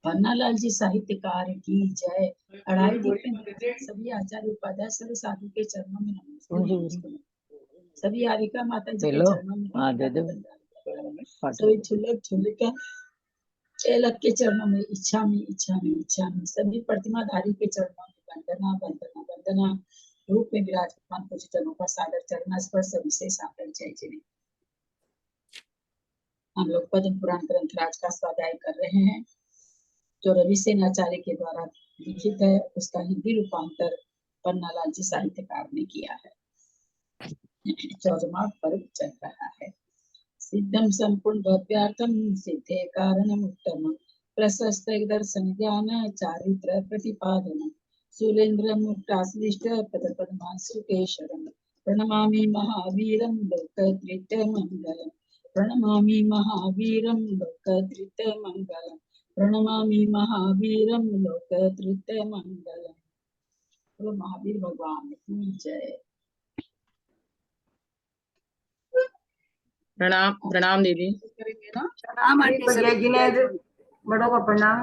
पन्नालाल जी साहित्यकार की जय। अढ़ाई दीप में सभी आचार्य उपाध्याय सभी साधु के चरणों में नमस्ते। सभी आविका माता जी के चरणों में सभी झुलक झुलका चेलक के चरणों में इच्छा में इच्छा में इच्छा में सभी प्रतिमाधारी के चरणों में वंदना वंदना वंदना। रूप में विराजमान पूज्यजनों का सादर चरण स्पर्श विशेष आदर जय जय। हम लोग पद्म पुराण ग्रंथ राज का स्वाध्याय कर रहे हैं जो रवि सेन आचार्य के द्वारा लिखित है। उसका हिंदी रूपांतर पन्नालाल जी साहित्यकार ने किया है। 14वां पर्व चल रहा है। सिद्धम संपूर्ण भव्यार्थम सिद्धे कारणम उत्तम प्रशस्त दर्शन ज्ञान चारित्र प्रतिपादन शूलेन्द्र मुक्ताश्लिष्ट पद पद्मासुकेशरम प्रणमामि महावीरम लोकत्रित मंगलम प्रणमामि महावीरम लोकत्रित मंगलम प्रणमामि महावीरम लोकत्रित मंगलम। तो महावीर भगवान की जय। प्रणाम प्रणाम दीदी। प्रणाम आंटी जय जिनेन्द्र, बड़ों को प्रणाम।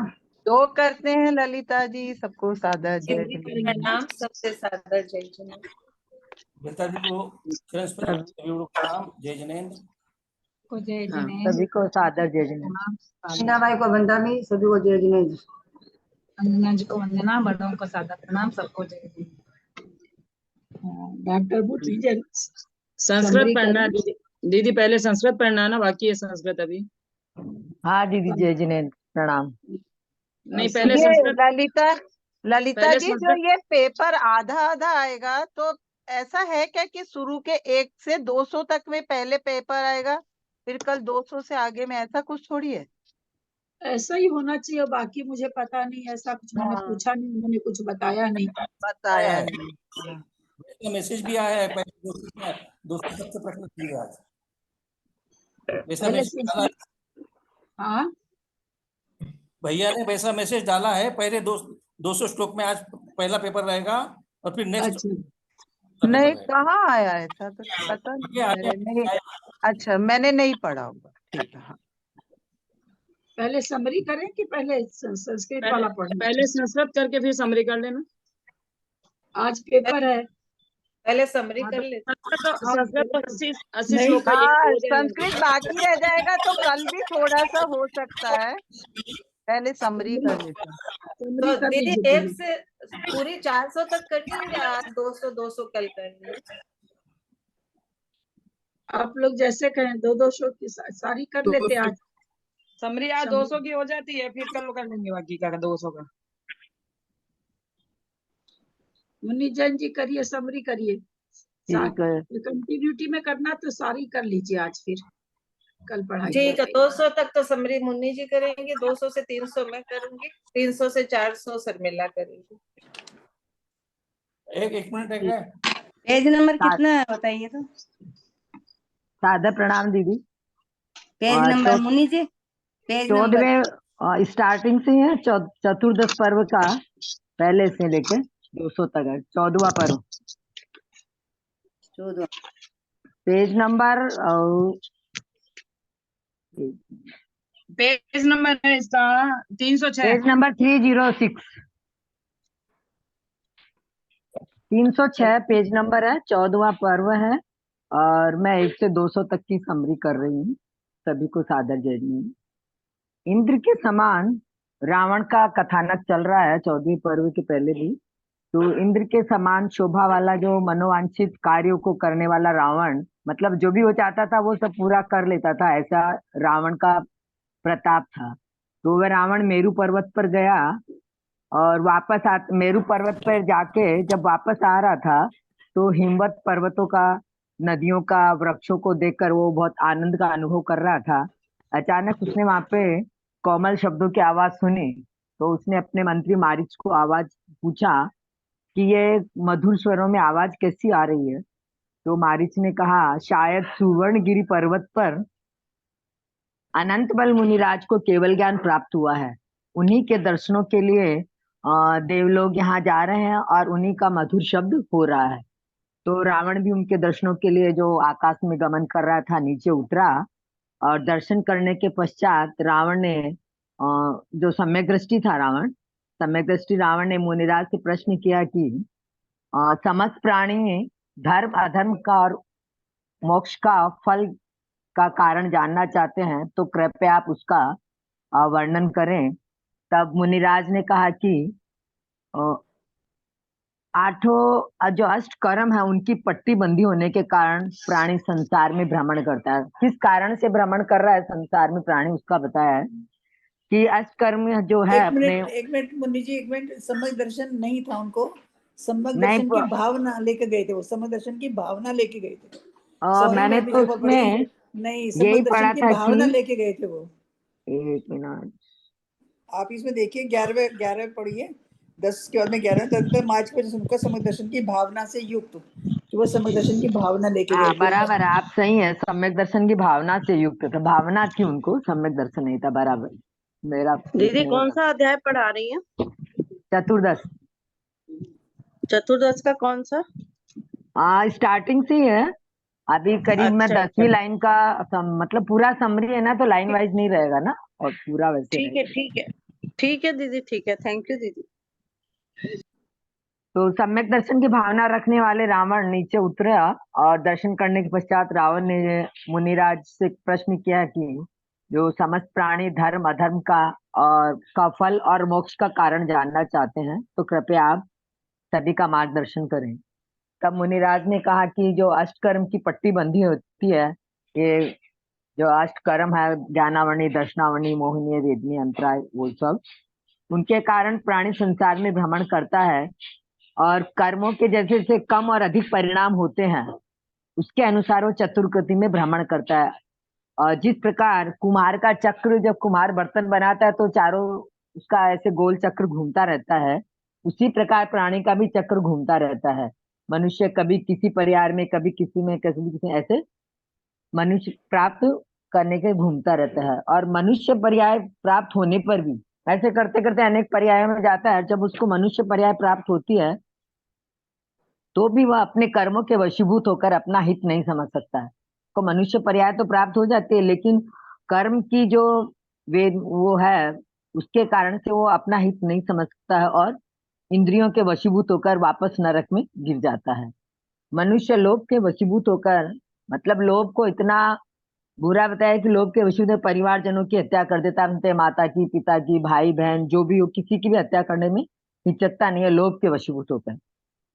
दो करते हैं ललिता जी, सबको सादर जय प्रणाम, सबसे सादर जय जिनेन्द्र। ललिता जी को प्रणाम, जय जिनेन्द्र को जय जिनेन्द्र, सभी को सादर जय जिनेन्द्र। मीना भाई को वंदनी, सभी को जय जिनेन्द्र। अंजना जी को वंदना, बड़ों को सादर प्रणाम, सबको जय जिनेन्द्र। डॉक्टर बुटी जय। संस्कृत पढ़ना दीदी पहले संस्कृत पढ़ना ना, बाकी है संस्कृत अभी। हाँ दीदी जय जिनेन्द्र प्रणाम। नहीं पहले ये संस्कृत ललिता जी जो ये पेपर आधा आधा आएगा तो ऐसा है क्या कि शुरू के 1 से 200 तक में पहले पेपर आएगा, फिर कल 200 से आगे में, ऐसा कुछ थोड़ी है। ऐसा ही होना चाहिए, बाकी मुझे पता नहीं, ऐसा कुछ मैंने पूछा नहीं, उन्होंने कुछ बताया नहीं। बताया नहीं। मैसेज भी आया है, पहले 200 तक से प्रश्न किए आज। वैसा मैसेज डाला है। हाँ भैया ने वैसा मैसेज डाला है, पहले 200 श्लोक में आज पहला पेपर रहेगा और फिर नेक्स्ट। नहीं कहाँ आया ऐसा तो पता नहीं। अच्छा मैंने नहीं पढ़ा होगा, ठीक है। पहले समरी करें कि पहले संस्कृत वाला पढ़ें? पहले संस्कृत करके फिर समरी कर लेना। आज पेपर है, पहले समरी कर लेते। संस्कृत तो 80 श्लोक का संस्कृत बाकी रह जाएगा तो कल भी थोड़ा सा हो सकता है, पहले समरी कर लेते हैं। तो दीदी 1 से पूरी 400 तक करनी है या 200 कल करनी है? आप लोग जैसे कहें, 200 श्लोक की सारी कर लेते आज। समरी आज 200 की हो जाती है, फिर कल कर लेंगे बाकी का 200 का। मुन्नी जैन जी करिए, समरी करिए। कंटिन्यूटी में करना तो सारी कर लीजिए आज, फिर कल पढ़ाई। ठीक है, 200 तक तो समरी मुन्नी जी करेंगे, 200 से 300 मैं करूंगी, 300 से 400 शर्मिला करेंगी। एक मिनट है। पेज नंबर कितना है बताइए तो। सादर प्रणाम दीदी। पेज नंबर मुन्नी जी, पेज नंबर 14वें स्टार्टिंग से है, चतुर्दश पर्व का पहले से लेके 200 तक है। 14वां पर्व, 14 पेज नंबर है इसका 306। पेज नंबर 306 306 पेज नंबर है। 14वां पर्व है और मैं 1 से 200 तक की समरी कर रही हूँ। सभी को सादर जय जिनेन्द्र। इंद्र के समान रावण का कथानक चल रहा है 14वें पर्व के पहले भी। तो इंद्र के समान शोभा वाला जो मनोवांछित कार्यों को करने वाला रावण, मतलब जो भी वो चाहता था वो सब पूरा कर लेता था, ऐसा रावण का प्रताप था। तो वह रावण मेरु पर्वत पर गया और मेरु पर्वत पर जाके जब वापस आ रहा था तो हिमवत पर्वतों का, नदियों का, वृक्षों को देखकर वो बहुत आनंद का अनुभव कर रहा था। अचानक उसने वहां पे कोमल शब्दों की आवाज सुनी, तो उसने अपने मंत्री मारीच को आवाज पूछा कि ये मधुर स्वरों में आवाज कैसी आ रही है। तो मारीच ने कहा शायद सुवर्णगिरी पर्वत पर अनंत बल मुनिराज को केवल ज्ञान प्राप्त हुआ है, उन्हीं के दर्शनों के लिए देवलोग यहाँ जा रहे हैं और उन्हीं का मधुर शब्द हो रहा है। तो रावण भी उनके दर्शनों के लिए जो आकाश में गमन कर रहा था नीचे उतरा और दर्शन करने के पश्चात रावण ने जो सम्यक दृष्टि था रावण, सम्यक दृष्टि रावण ने मुनिराज से प्रश्न किया कि समस्त प्राणी धर्म अधर्म का और मोक्ष का फल का कारण जानना चाहते हैं, तो कृपया आप उसका वर्णन करें। तब मुनिराज ने कहा कि अ, आठों जो अष्ट कर्म है उनकी पट्टी बंधी होने के कारण प्राणी संसार में भ्रमण करता है। किस कारण से भ्रमण कर रहा है संसार में प्राणी, उसका बताया है कि अष्ट कर्म जो है अपने। एक मिनट मुन्नी जी, एक मिनट। सम्यक दर्शन नहीं था उनको, सम्यक नहीं दर्शन की भावना लेके गए थे वो, सम्यक दर्शन की भावना लेके गए थे। मैंने तो उसमें नहीं, यही सम्यक दर्शन पढ़ा की था भावना कि लेके गए थे वो। एक मिनट, आप इसमें देखिए 11वें पढ़िए, 10 के बाद में 11वें तक मार्च पर उनका सम्यक दर्शन की भावना से युक्त, तो वो सम्यक दर्शन की भावना लेके गए थे। बराबर है, आप सही है, सम्यक दर्शन की भावना से युक्त था, भावना थी उनको, सम्यक दर्शन नहीं था। बराबर, मेरा दीदी कौन सा अध्याय पढ़ा रही हैं? चतुर्दश। चतुर्दश का कौन सा? स्टार्टिंग से ही है, अभी करीब मैं अच्छा 10वीं लाइन का मतलब पूरा समरी है ना, तो लाइन वाइज नहीं रहेगा ना, और पूरा वैसे ठीक है, रहेगा। ठीक है, ठीक है दीदी, ठीक है, थैंक यू दीदी। तो सम्यक दर्शन की भावना रखने वाले रावण नीचे उतरा, और दर्शन करने के पश्चात रावण ने मुनिराज से प्रश्न किया कि जो समस्त प्राणी धर्म अधर्म का फल और मोक्ष का कारण जानना चाहते हैं, तो कृपया आप सभी का मार्गदर्शन करें। तब मुनिराज ने कहा कि जो अष्टकर्म की पट्टी बंधी होती है, ये जो अष्टकर्म है, ज्ञानावरणी, दर्शनावरणी, मोहिनी, वेदनी, अंतराय, वो सब, उनके कारण प्राणी संसार में भ्रमण करता है, और कर्मों के जैसे जैसे कम और अधिक परिणाम होते हैं उसके अनुसार वो चतुर्गति में भ्रमण करता है। और जिस प्रकार कुम्हार का चक्र, जब कुम्हार बर्तन बनाता है तो चारों उसका ऐसे गोल चक्र घूमता रहता है, उसी प्रकार प्राणी का भी चक्र घूमता रहता है। मनुष्य कभी किसी पर्याय में, कभी किसी में, कभी किसी में, ऐसे मनुष्य प्राप्त करने के घूमता रहता है। और मनुष्य पर्याय प्राप्त होने पर भी ऐसे करते करते अनेक पर्यायों में जाता है। जब उसको मनुष्य पर्याय प्राप्त होती है तो भी वह अपने कर्मों के वशीभूत होकर अपना हित नहीं समझ सकता है। को मनुष्य पर्याय तो प्राप्त हो जाती है, लेकिन कर्म की जो वे वो है, उसके कारण से वो अपना हित नहीं समझ सकता है, और इंद्रियों के वशीभूत होकर वापस नरक में गिर जाता है। मनुष्य लोभ के वशीभूत होकर, मतलब लोभ को इतना बुरा बताया कि लोभ के वशीभूत होकर परिवारजनों की हत्या कर देता है, अपने माता की, पिता की, भाई बहन जो भी हो, किसी की भी हत्या करने में हिचकता नहीं है, लोभ के वशीभूत होकर।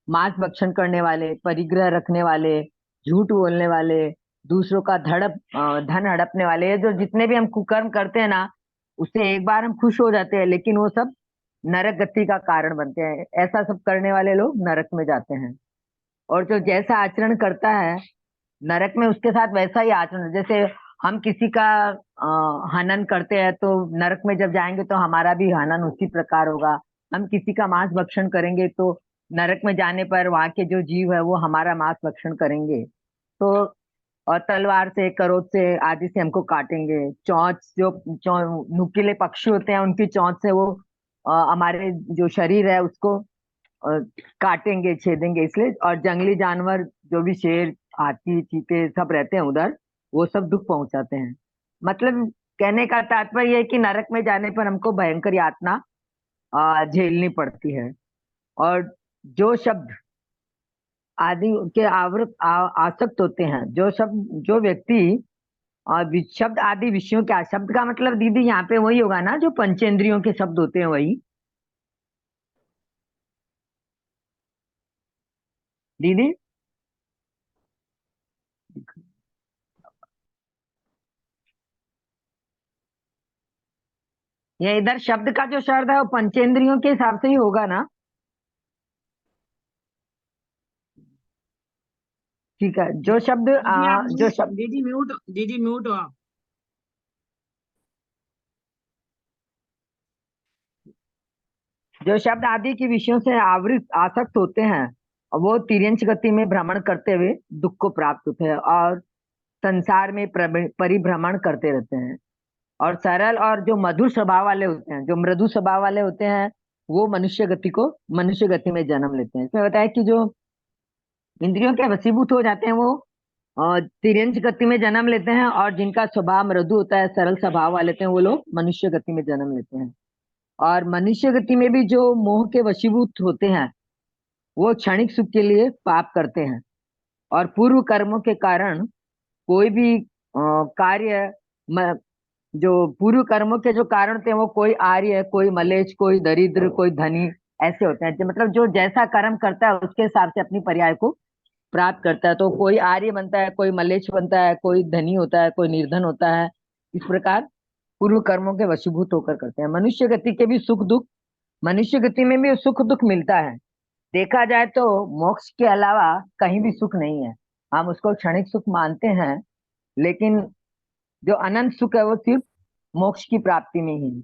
मांस भक्षण करने वाले, परिग्रह रखने वाले, झूठ बोलने वाले, दूसरों का धन हड़पने वाले, ये जो जितने भी हम कुकर्म करते हैं ना, उससे एक बार हम खुश हो जाते हैं, लेकिन वो सब नरक गति का कारण बनते हैं। ऐसा सब करने वाले लोग नरक में जाते हैं। और जो जैसा आचरण करता है नरक में, उसके साथ वैसा ही आचरण, जैसे हम किसी का हनन करते हैं तो नरक में जब जाएंगे तो हमारा भी हनन उसी प्रकार होगा। हम किसी का मांस भक्षण करेंगे तो नरक में जाने पर वहां के जो जीव है वो हमारा मांस भक्षण करेंगे, तो और तलवार से, करोत से आदि से हमको काटेंगे। चोंच, जो नुकीले पक्षी होते हैं, उनकी चोंच से वो हमारे जो शरीर है उसको काटेंगे, छेदेंगे। इसलिए, और जंगली जानवर जो भी शेर, हाथी, चीते सब रहते हैं उधर, वो सब दुख पहुंचाते हैं। मतलब कहने का तात्पर्य है कि नरक में जाने पर हमको भयंकर यातना झेलनी पड़ती है। और जो शब्द आदि के आसक्त होते हैं, जो व्यक्ति शब्द आदि विषयों के, शब्द का मतलब दीदी यहाँ पे वही होगा ना जो पंचेंद्रियों के शब्द होते हैं, वही दीदी। ये इधर शब्द का जो शब्द है वो पंचेंद्रियों के हिसाब से ही होगा ना? ठीक है, जो शब्द दीदी म्यूट हो आप। जो शब्द आदि के विषयों से आवृत आसक्त होते हैं, वो तिर्यंच गति में भ्रमण करते हुए दुख को प्राप्त होते हैं और संसार में परिभ्रमण करते रहते हैं। और सरल और जो मधुर स्वभाव वाले होते हैं, जो मृदु स्वभाव वाले होते हैं, वो मनुष्य गति में जन्म लेते हैं। इसमें बताया कि जो इंद्रियों के वशीभूत हो जाते हैं वो तिर्यंच गति में जन्म लेते हैं, और जिनका स्वभाव मृदु होता है, सरल स्वभाव वाले होते हैं, वो लोग मनुष्य गति में जन्म लेते हैं। और मनुष्य गति में भी जो मोह के वशीभूत होते हैं, वो क्षणिक सुख के लिए पाप करते हैं, और पूर्व कर्मों के कारण कोई भी कार्य जो पूर्व कर्मों के जो कारण थे, वो कोई आर्य, कोई मलेच्छ, कोई दरिद्र, कोई धनी, ऐसे होते हैं। मतलब जो जैसा कर्म करता है उसके हिसाब से अपनी पर्याय को प्राप्त करता है। तो कोई आर्य बनता है, कोई मलेच्छ बनता है, कोई धनी होता है, कोई निर्धन होता है। इस प्रकार पूर्व कर्मों के वशीभूत होकर करते हैं। मनुष्य गति के भी सुख दुख, मनुष्य गति में भी सुख दुख मिलता है। देखा जाए तो मोक्ष के अलावा कहीं भी सुख नहीं है। हम उसको क्षणिक सुख मानते हैं, लेकिन जो अनंत सुख है वो सिर्फ मोक्ष की प्राप्ति में ही है।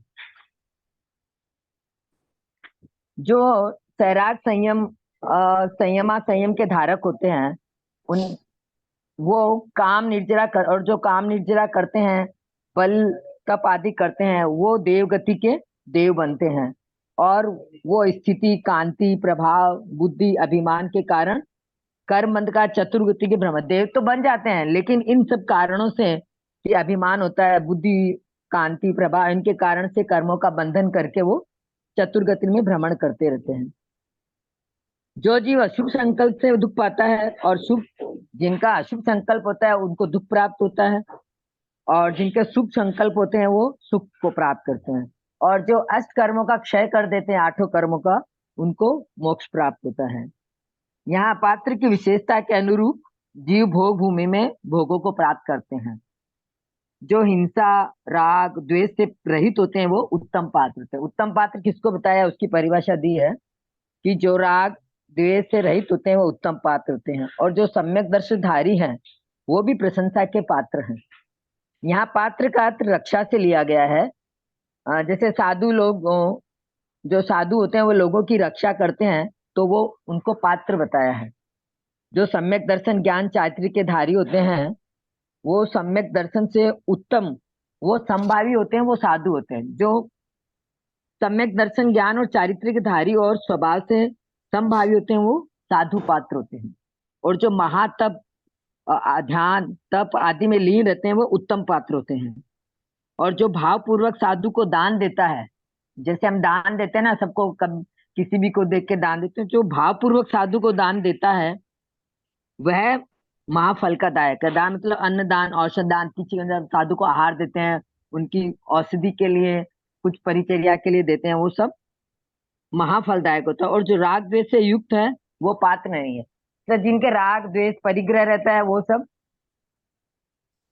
जो सैराट संयम संयम के धारक होते हैं, वो काम निर्जरा और जो काम निर्जरा करते हैं, बल तप आदि करते हैं, वो देव गति के देव बनते हैं। और वो स्थिति, कांति, प्रभाव, बुद्धि, अभिमान के कारण कर्म बंध का चतुर्गति के ब्रह्म देव तो बन जाते हैं। लेकिन इन सब कारणों से ये अभिमान होता है, बुद्धि, कांति, प्रभाव, इनके कारण से कर्मों का बंधन करके वो चतुर्गति में भ्रमण करते रहते हैं। जो जीव अशुभ संकल्प से दुख पाता है, और शुभ जिनका अशुभ संकल्प होता है उनको दुख प्राप्त होता है, और जिनके शुभ संकल्प होते हैं वो सुख को प्राप्त करते हैं। और जो अष्ट कर्मों का क्षय कर देते हैं, 8 कर्मों का, उनको मोक्ष प्राप्त होता है। यहाँ पात्र की विशेषता के अनुरूप जीव भोग भूमि में भोगों को प्राप्त करते हैं। जो हिंसा, राग, द्वेष से रहित होते हैं वो उत्तम पात्र होते हैं। उत्तम पात्र किसको बताया, उसकी परिभाषा दी है कि जो राग द्वेष से रहित होते हैं वो उत्तम पात्र होते हैं। और जो सम्यक दर्शधारी हैं वो भी प्रशंसा के पात्र हैं। यहाँ पात्र का अर्थ रक्षा से लिया गया है। जैसे साधु लोग, जो साधु होते हैं वो लोगों की रक्षा करते हैं, तो वो उनको पात्र बताया है। जो सम्यक दर्शन ज्ञान चारित्र्य के धारी होते हैं, वो सम्यक दर्शन से उत्तम, वो संभावी होते हैं, वो साधु होते हैं। जो सम्यक दर्शन ज्ञान और चारित्र्य के धारी और स्वभाव से संभावी होते हैं, वो साधु पात्र होते हैं। और जो महातप, ध्यान, तप आदि में लीन रहते हैं, वो उत्तम पात्र होते हैं। और जो भावपूर्वक साधु को दान देता है, जैसे हम दान देते हैं ना, सबको किसी भी को देख के दान देते हैं, जो भावपूर्वक साधु को दान देता है वह महाफल का दायक है। दान मतलब अन्न दान, औषध दान, किसी साधु को आहार देते हैं, उनकी औषधि के लिए, कुछ परिचर्या के लिए देते हैं, वो सब महाफलदायक होता है। और जो राग द्वेष से युक्त है वो पात्र नहीं है। तो जिनके राग द्वेष परिग्रह रहता है वो सब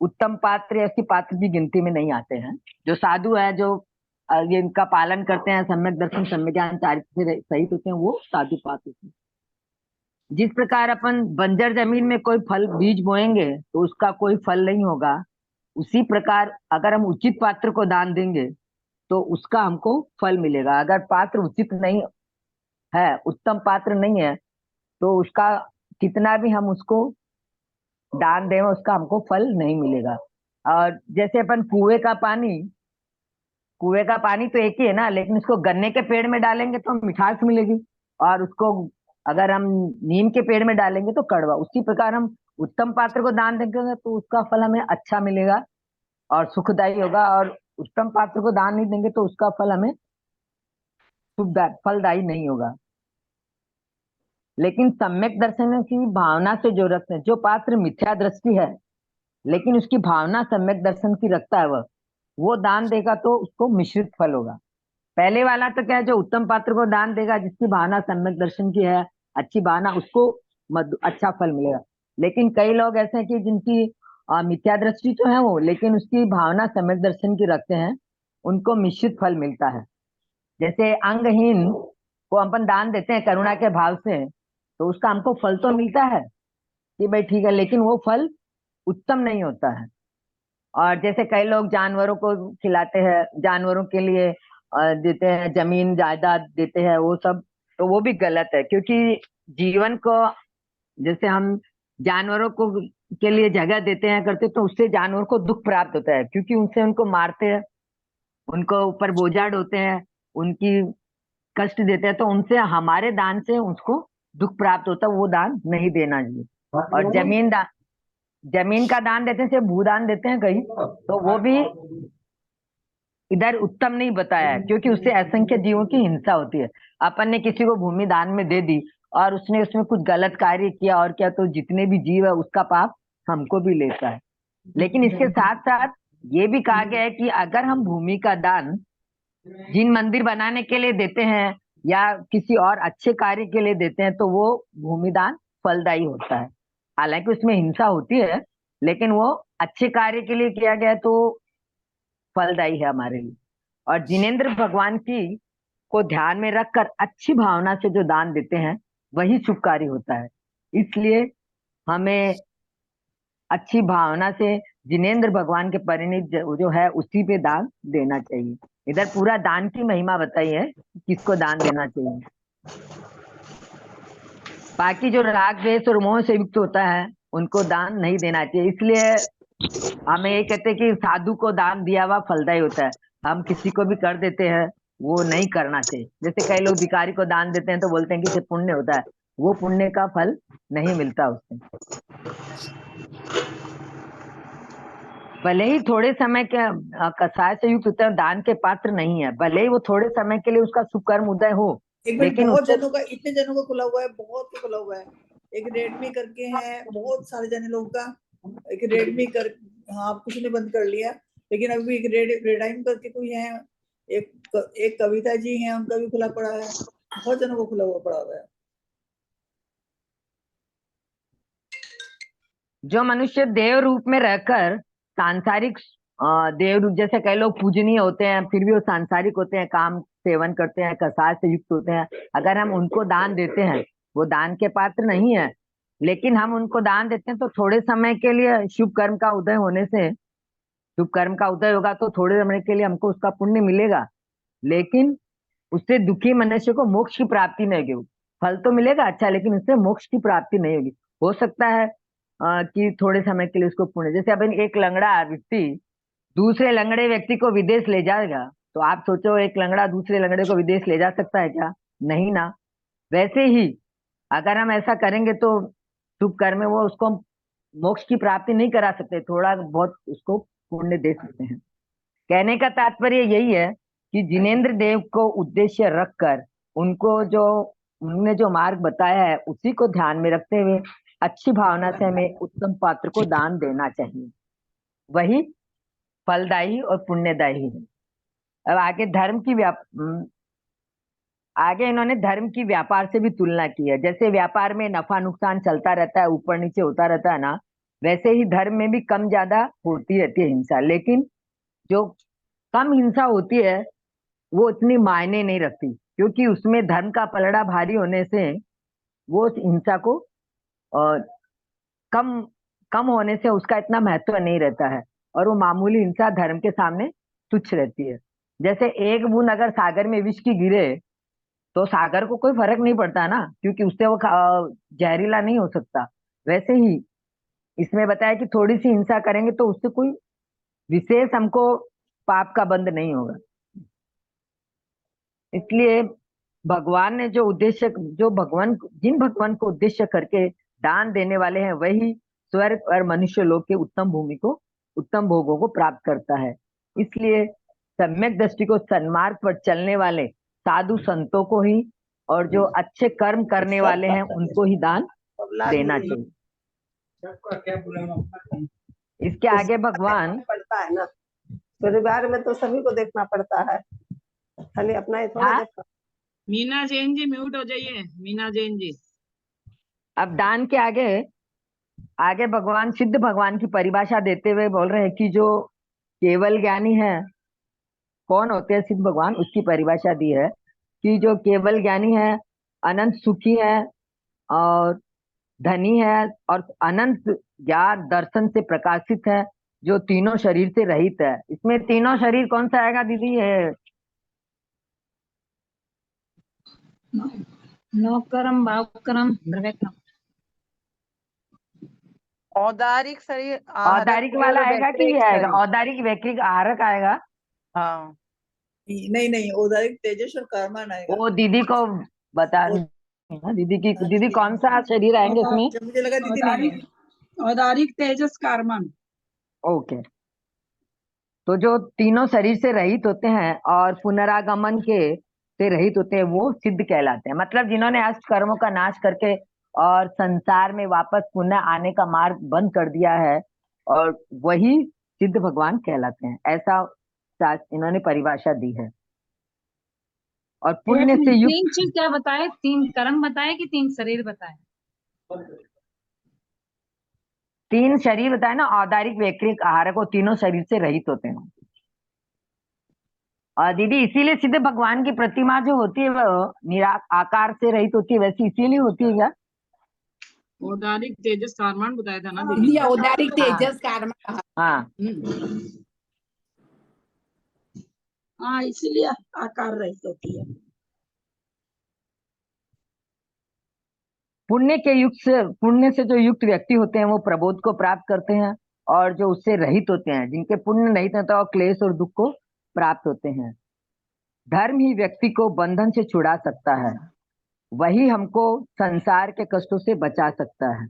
उत्तम पात्र या उसकी पात्र की गिनती में नहीं आते हैं। जो साधु है, जो ये इनका पालन करते हैं, सम्यक दर्शन, सम्यक ज्ञान चारित्र्य से सहित होते हैं, वो साधु पात्र होते हैं। जिस प्रकार अपन बंजर जमीन में कोई फल बीज बोएंगे तो उसका कोई फल नहीं होगा, उसी प्रकार अगर हम उचित पात्र को दान देंगे तो उसका हमको फल मिलेगा। अगर पात्र उचित नहीं है, उत्तम पात्र नहीं है, तो उसका कितना भी हम उसको दान दें, उसका हमको फल नहीं मिलेगा। और जैसे अपन कुएं का पानी तो एक ही है ना, लेकिन उसको गन्ने के पेड़ में डालेंगे तो मिठास मिलेगी, और उसको अगर हम नीम के पेड़ में डालेंगे तो कड़वा। उसी प्रकार हम उत्तम पात्र को दान देंगे तो उसका फल हमें अच्छा मिलेगा और सुखदायी होगा, और उत्तम पात्र को दान नहीं देंगे तो उसका फल हमें फलदायी नहीं होगा। लेकिन सम्यक दर्शन की भावना से जो रखते हैं, जो पात्र मिथ्या दृष्टि है लेकिन उसकी भावना सम्यक दर्शन की रखता है, वो दान देगा तो उसको मिश्रित फल होगा। पहले वाला तो क्या है, जो उत्तम पात्र को दान देगा, जिसकी भावना सम्यक दर्शन की है, अच्छी भावना, उसको अच्छा फल मिलेगा। लेकिन कई लोग ऐसे हैं कि जिनकी मिथ्या दृष्टि तो है वो, लेकिन उसकी भावना सम्यक दर्शन की रखते हैं, उनको मिश्रित फल मिलता है। जैसे अंगहीन को अपन दान देते हैं करुणा के भाव से, तो उसका हमको फल तो मिलता है कि भाई ठीक है, लेकिन वो फल उत्तम नहीं होता है। और जैसे कई लोग जानवरों को खिलाते हैं, जानवरों के लिए देते हैं, जमीन जायदाद देते हैं, वो सब तो वो भी गलत है। क्योंकि जीवन को, जैसे हम जानवरों को के लिए जगह देते हैं करते, तो उससे जानवर को दुख प्राप्त होता है, क्योंकि उनसे उनको मारते हैं, उनको ऊपर बोझा ढोते हैं, उनकी कष्ट देते हैं, तो उनसे हमारे दान से उसको दुख प्राप्त होता है, वो दान नहीं देना चाहिए। और जमीन का दान देते हैं, सिर्फ भूदान देते हैं कहीं, तो वो भी इधर उत्तम नहीं बताया है, क्योंकि उससे असंख्य जीवों की हिंसा होती है। अपन ने किसी को भूमि दान में दे दी और उसने उसमें कुछ गलत कार्य किया और क्या, तो जितने भी जीव है उसका पाप हमको भी लेता है। लेकिन इसके साथ साथ ये भी कहा गया है कि अगर हम भूमि का दान जिन मंदिर बनाने के लिए देते हैं या किसी और अच्छे कार्य के लिए देते हैं, तो वो भूमि दान फलदायी होता है। हालांकि उसमें हिंसा होती है, लेकिन वो अच्छे कार्य के लिए किया गया है तो फलदायी है हमारे लिए। और जिनेंद्र भगवान की को ध्यान में रखकर अच्छी भावना से जो दान देते हैं वही शुभ कार्य होता है। इसलिए हमें अच्छी भावना से जिनेंद्र भगवान के परिणित जो है उसी पे दान देना चाहिए। इधर पूरा दान की महिमा बताई है, किसको दान देना चाहिए। बाकी जो राग द्वेष और मोह से युक्त होता है उनको दान नहीं देना चाहिए। इसलिए हमें ये कहते हैं कि साधु को दान दिया हुआ फलदायी होता है। हम किसी को भी कर देते हैं, वो नहीं करना चाहिए। जैसे कई लोग भिखारी को दान देते हैं तो बोलते हैं कि इससे पुण्य होता है, वो पुण्य का फल नहीं मिलता उससे। भले ही थोड़े समय के कसाय से युक्त होता है, दान के पात्र नहीं है, भले ही वो थोड़े समय के लिए उसका सुकर्म उदय हो, एक मिनट, लेकिन बहुत उससे जनों का, इतने जनों का खुला हुआ है, बहुत को खुला हुआ है। एक रेडमी करके है, बहुत सारे जने लोगों का एक रेडमी कर, हाँ कुछ ने बंद कर लिया, लेकिन अभी एक रेडाइम करके कोई है, एक कविता जी हैं, उनका भी खुला पड़ा है। बहुत जनों को खुला हुआ पड़ा हुआ है। जो मनुष्य देव रूप में रहकर सांसारिक देव रूप, जैसे कई लोग पूजनीय होते हैं फिर भी वो सांसारिक होते हैं, काम सेवन करते हैं, कसाय से युक्त होते हैं, अगर हम उनको दान देते हैं वो दान के पात्र नहीं है, लेकिन हम उनको दान देते हैं तो थोड़े समय के लिए शुभ कर्म का उदय होने से, शुभ कर्म का उदय होगा तो थोड़े समय के लिए हमको उसका पुण्य मिलेगा, लेकिन उससे दुखी मनुष्य को मोक्ष की प्राप्ति नहीं होगी। फल तो मिलेगा अच्छा, लेकिन उससे मोक्ष की प्राप्ति नहीं होगी। हो सकता है कि थोड़े समय के लिए उसको पुण्य, जैसे अब एक लंगड़ा व्यक्ति दूसरे लंगड़े व्यक्ति को विदेश ले जाएगा, तो आप सोचो एक लंगड़ा दूसरे लंगड़े को विदेश ले जा सकता है क्या? नहीं ना। वैसे ही अगर हम ऐसा करेंगे तो शुभ कर्म में वो उसको मोक्ष की प्राप्ति नहीं करा सकते, थोड़ा बहुत उसको पुण्य दे सकते हैं। कहने का तात्पर्य यही है कि जिनेंद्र देव को उद्देश्य रखकर उनको जो उन्होंने जो मार्ग बताया है उसी को ध्यान में रखते हुए अच्छी भावना से हमें उत्तम पात्र को दान देना चाहिए, वही फलदायी और पुण्यदायी है। अब आगे इन्होंने धर्म की व्यापार से भी तुलना की है। जैसे व्यापार में नफा नुकसान चलता रहता है, ऊपर नीचे होता रहता है ना, वैसे ही धर्म में भी कम ज्यादा होती रहती है हिंसा, लेकिन जो कम हिंसा होती है वो इतनी मायने नहीं रखती, क्योंकि उसमें धर्म का पलड़ा भारी होने से वो हिंसा को कम कम होने से उसका इतना महत्व नहीं रहता है, और वो मामूली हिंसा धर्म के सामने तुच्छ रहती है। जैसे एक बूंद अगर सागर में विष की गिरे तो सागर को कोई फर्क नहीं पड़ता ना, क्योंकि उससे वो जहरीला नहीं हो सकता। वैसे ही इसमें बताया कि थोड़ी सी हिंसा करेंगे तो उससे कोई विशेष हमको पाप का बंध नहीं होगा। इसलिए भगवान ने जो उद्देश्य, जिन भगवान को उद्देश्य करके दान देने वाले हैं वही स्वर्ग और मनुष्य लोक के उत्तम भोगों को प्राप्त करता है। इसलिए सम्यक दृष्टि को सन्मार्ग पर चलने वाले साधु संतों को ही और जो अच्छे कर्म करने वाले हैं उनको ही दान देना चाहिए। इसके आगे भगवान पड़ता है ना, परिवार में तो सभी को देखना पड़ता है, खाली अपना ही थोड़ा देखना। मीना जैन जी म्यूट हो जाइए, मीना जैन जी। अब दान के आगे भगवान सिद्ध भगवान की परिभाषा देते हुए बोल रहे हैं कि जो केवल ज्ञानी है, कौन होते हैं सिद्ध भगवान, उसकी परिभाषा दी है कि जो केवल ज्ञानी है अनंत सुखी है और धनी है और अनंत ज्ञान दर्शन से प्रकाशित है, जो तीनों शरीर से रहित है। इसमें तीनों शरीर कौन सा आएगा दीदी? है नौकरम, भावकरम, द्रव्यकरम। औदारिक शरीर, औदारिक वाला आएगा कि ये आएगा? औदारिक वैक्रिक आहारक आएगा। हाँ नहीं, औदारिक तेजस और कर्मण आएगा। वो दीदी को बता दीदी कौन सा शरीर आएंगे इसमें? मुझे लगा दीदी नहीं है। औदारिक तेजस कारमन। ओके, तो जो तीनों शरीर से रहित होते हैं और पुनरागमन के से रहित होते हैं वो सिद्ध कहलाते हैं। मतलब जिन्होंने अष्ट कर्मों का नाश करके और संसार में वापस पुनः आने का मार्ग बंद कर दिया है, और वही सिद्ध भगवान कहलाते हैं, ऐसा इन्होंने परिभाषा दी है। और पुण्य से युक्त तीन चीज क्या बताए? तीन कर्म बताए कि तीन शरीर बताए? तीन शरीर बताए ना, औदारिक, वैकृतिक, आहारक, वो तीनों शरीर से रहित होते हैं। और दीदी इसीलिए सीधे भगवान की प्रतिमा जो होती है वो आकार से रहित होती है, वैसे इसीलिए होती है क्या? औदारिक तेजस कारमान बताया था ना दीदी दीदी। औदारिक हाँ तेजस कर्म कहा। हाँ, हाँ इसीलिए आकार रहित होती है। पुण्य से जो युक्त व्यक्ति होते हैं वो प्रबोध को प्राप्त करते हैं, और जो उससे रहित होते हैं, जिनके पुण्य रहित होता है, वो क्लेश और दुख को प्राप्त होते हैं। धर्म ही व्यक्ति को बंधन से छुड़ा सकता है, वही हमको संसार के कष्टों से बचा सकता है।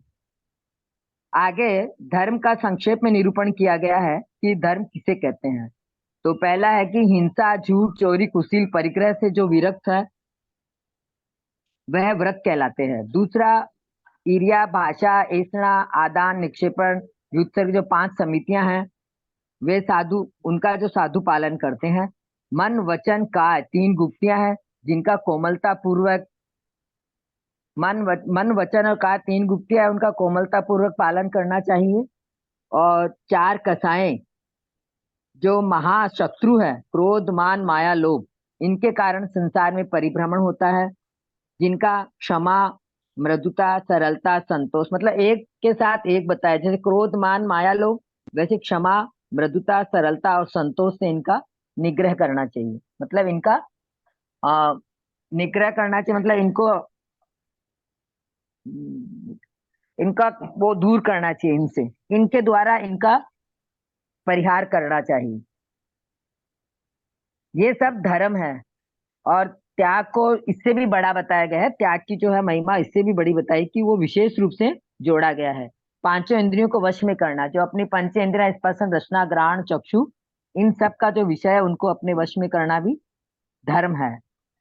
आगे धर्म का संक्षेप में निरूपण किया गया है कि धर्म किसे कहते हैं। तो पहला है कि हिंसा, झूठ, चोरी, कुशील, परिग्रह से जो विरक्त है वह व्रत कहलाते हैं। दूसरा, ईर्ष्या, भाषा, ऐषणा, आदान, निक्षेपण, युत्सर्ग, जो 5 समितियां हैं वे साधु, उनका जो साधु पालन करते हैं। मन, वचन, काय, 3 गुप्तियां हैं जिनका कोमलता पूर्वक मन, वचन और काय 3 गुप्तियां हैं, उनका कोमलता पूर्वक पालन करना चाहिए। और 4 कसाएं जो महाशत्रु है, क्रोध, मान, माया, लोभ, इनके कारण संसार में परिभ्रमण होता है, जिनका क्षमा, मृदुता, सरलता, संतोष, मतलब एक के साथ एक बताया, जैसे क्रोध, मान, माया, लोभ, वैसे क्षमा, मृदुता, सरलता और संतोष से इनका निग्रह करना चाहिए। मतलब इनका निग्रह करना चाहिए, मतलब इनका वो दूर करना चाहिए, इनसे, इनके द्वारा इनका परिहार करना चाहिए। ये सब धर्म है। और त्याग को इससे भी बड़ा बताया गया है, त्याग की जो है महिमा इससे भी बड़ी बताई कि वो विशेष रूप से जोड़ा गया है। 5 इंद्रियों को वश में करना, जो अपनी 5 इंद्रियां स्पर्शन, रसना, घ्राण, चक्षु, इन सब का जो विषय है उनको अपने वश में करना भी धर्म है।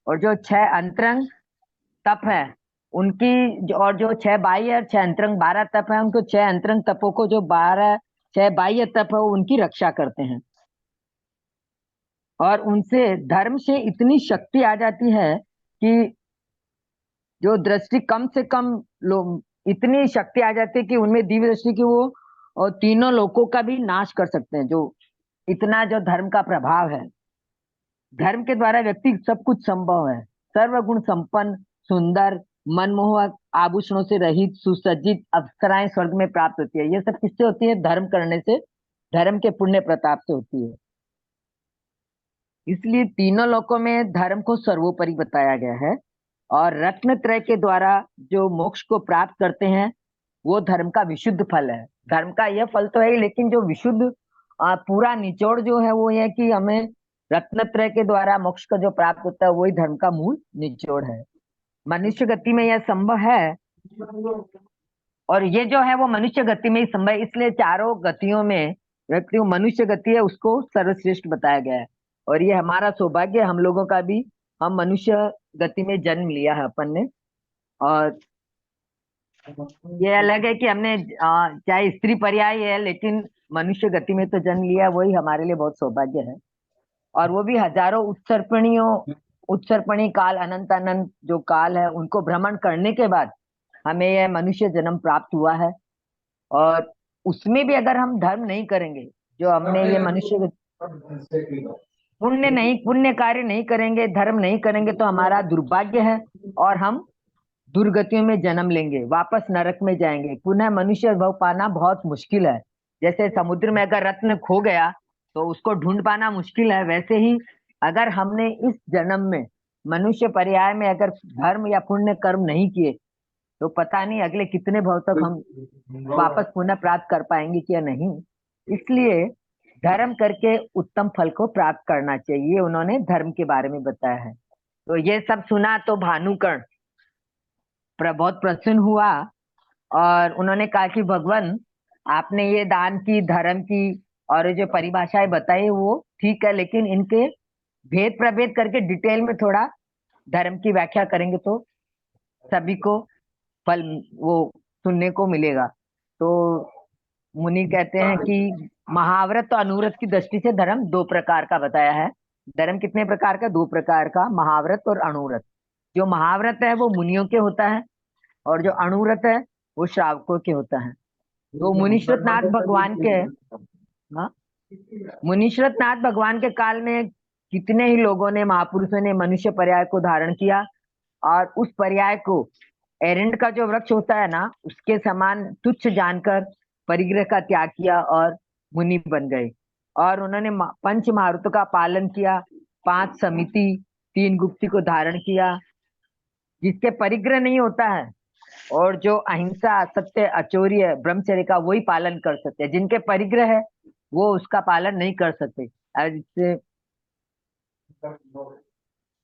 और जो 6 अंतरंग तप है उनकी और जो 6 बाह्य और 6 अंतरंग 12 तप है, उनको 6 अंतरंग तपों को जो 6 बाह्य तप है उनकी रक्षा करते हैं। और उनसे धर्म से इतनी शक्ति आ जाती है कि जो दृष्टि कम से कम लोग, इतनी शक्ति आ जाती है कि उनमें दिव्य दृष्टि की वो और तीनों लोकों का भी नाश कर सकते हैं। जो इतना जो धर्म का प्रभाव है, धर्म के द्वारा व्यक्ति सब कुछ संभव है। सर्वगुण संपन्न, सुंदर, मनमोहक, आभूषणों से रहित, सुसज्जित अप्सराएं स्वर्ग में प्राप्त होती है। ये सब किससे होती है? धर्म करने से, धर्म के पुण्य प्रताप से होती है। इसलिए तीनों लोकों में धर्म को सर्वोपरि बताया गया है। और रत्न त्रय के द्वारा जो मोक्ष को प्राप्त करते हैं वो धर्म का विशुद्ध फल है। धर्म का यह फल तो है, लेकिन जो विशुद्ध पूरा निचोड़ जो है वो ये कि हमें रत्न त्रय के द्वारा मोक्ष का जो प्राप्त होता है वही धर्म का मूल निचोड़ है। मनुष्य गति में यह संभव है, और ये जो है वो मनुष्य गति में ही संभव है। इसलिए चारों गतियों में व्यक्ति मनुष्य गति है उसको सर्वश्रेष्ठ बताया गया है। और ये हमारा सौभाग्य हम लोगों का भी, हम मनुष्य गति में जन्म लिया है अपन ने। और ये अलग है कि हमने चाहे स्त्री पर्याय है, लेकिन मनुष्य गति में तो जन्म लिया, वही हमारे लिए बहुत सौभाग्य है। और वो भी हजारों उत्सर्पणी काल, अनंत अनंत जो काल है उनको भ्रमण करने के बाद हमें यह मनुष्य जन्म प्राप्त हुआ है। और उसमें भी अगर हम धर्म नहीं करेंगे, जो हमने ये मनुष्य पुण्य कार्य नहीं करेंगे, धर्म नहीं करेंगे, तो हमारा दुर्भाग्य है और हम दुर्गतियों में जन्म लेंगे, वापस नरक में जाएंगे। पुनः मनुष्य भव पाना बहुत मुश्किल है। जैसे समुद्र में अगर रत्न खो गया तो उसको ढूंढ पाना मुश्किल है, वैसे ही अगर हमने इस जन्म में मनुष्य पर्याय में अगर धर्म या पुण्य कर्म नहीं किए तो पता नहीं अगले कितने भव तक हम वापस पुनः प्राप्त कर पाएंगे या नहीं। इसलिए धर्म करके उत्तम फल को प्राप्त करना चाहिए, उन्होंने धर्म के बारे में बताया है। तो ये सब सुना तो भानुकर्ण बहुत प्रसन्न हुआ और उन्होंने कहा कि भगवान आपने ये दान की, धर्म की और ये जो परिभाषाएं बताई वो ठीक है, लेकिन इनके भेद प्रभेद करके डिटेल में थोड़ा धर्म की व्याख्या करेंगे तो सभी को फल वो सुनने को मिलेगा। तो मुनि कहते हैं कि महाव्रत और अनुव्रत की दृष्टि से धर्म दो प्रकार का बताया है। धर्म कितने प्रकार का? दो प्रकार का, महाव्रत और अनुव्रत। जो महाव्रत है वो मुनियों के होता है और जो अनुव्रत है वो श्रावकों के होता है। तो मुनीश्वरनाथ नाथ भगवान के, हाँ, मुनीश्वरनाथ नाथ भगवान के काल में कितने ही लोगों ने, महापुरुषों ने मनुष्य पर्याय को धारण किया और उस पर्याय को एरंड का जो वृक्ष होता है ना, उसके समान तुच्छ जानकर परिग्रह का त्याग किया और मुनि बन गए। और उन्होंने पंच महारुतों का पालन किया, 5 समिति 3 गुप्ती को धारण किया। जिसके परिग्रह नहीं होता है और जो अहिंसा, सत्य, अचौर्य, ब्रह्मचर्य का वही पालन कर सकते हैं। जिनके परिग्रह है वो उसका पालन नहीं कर सकते।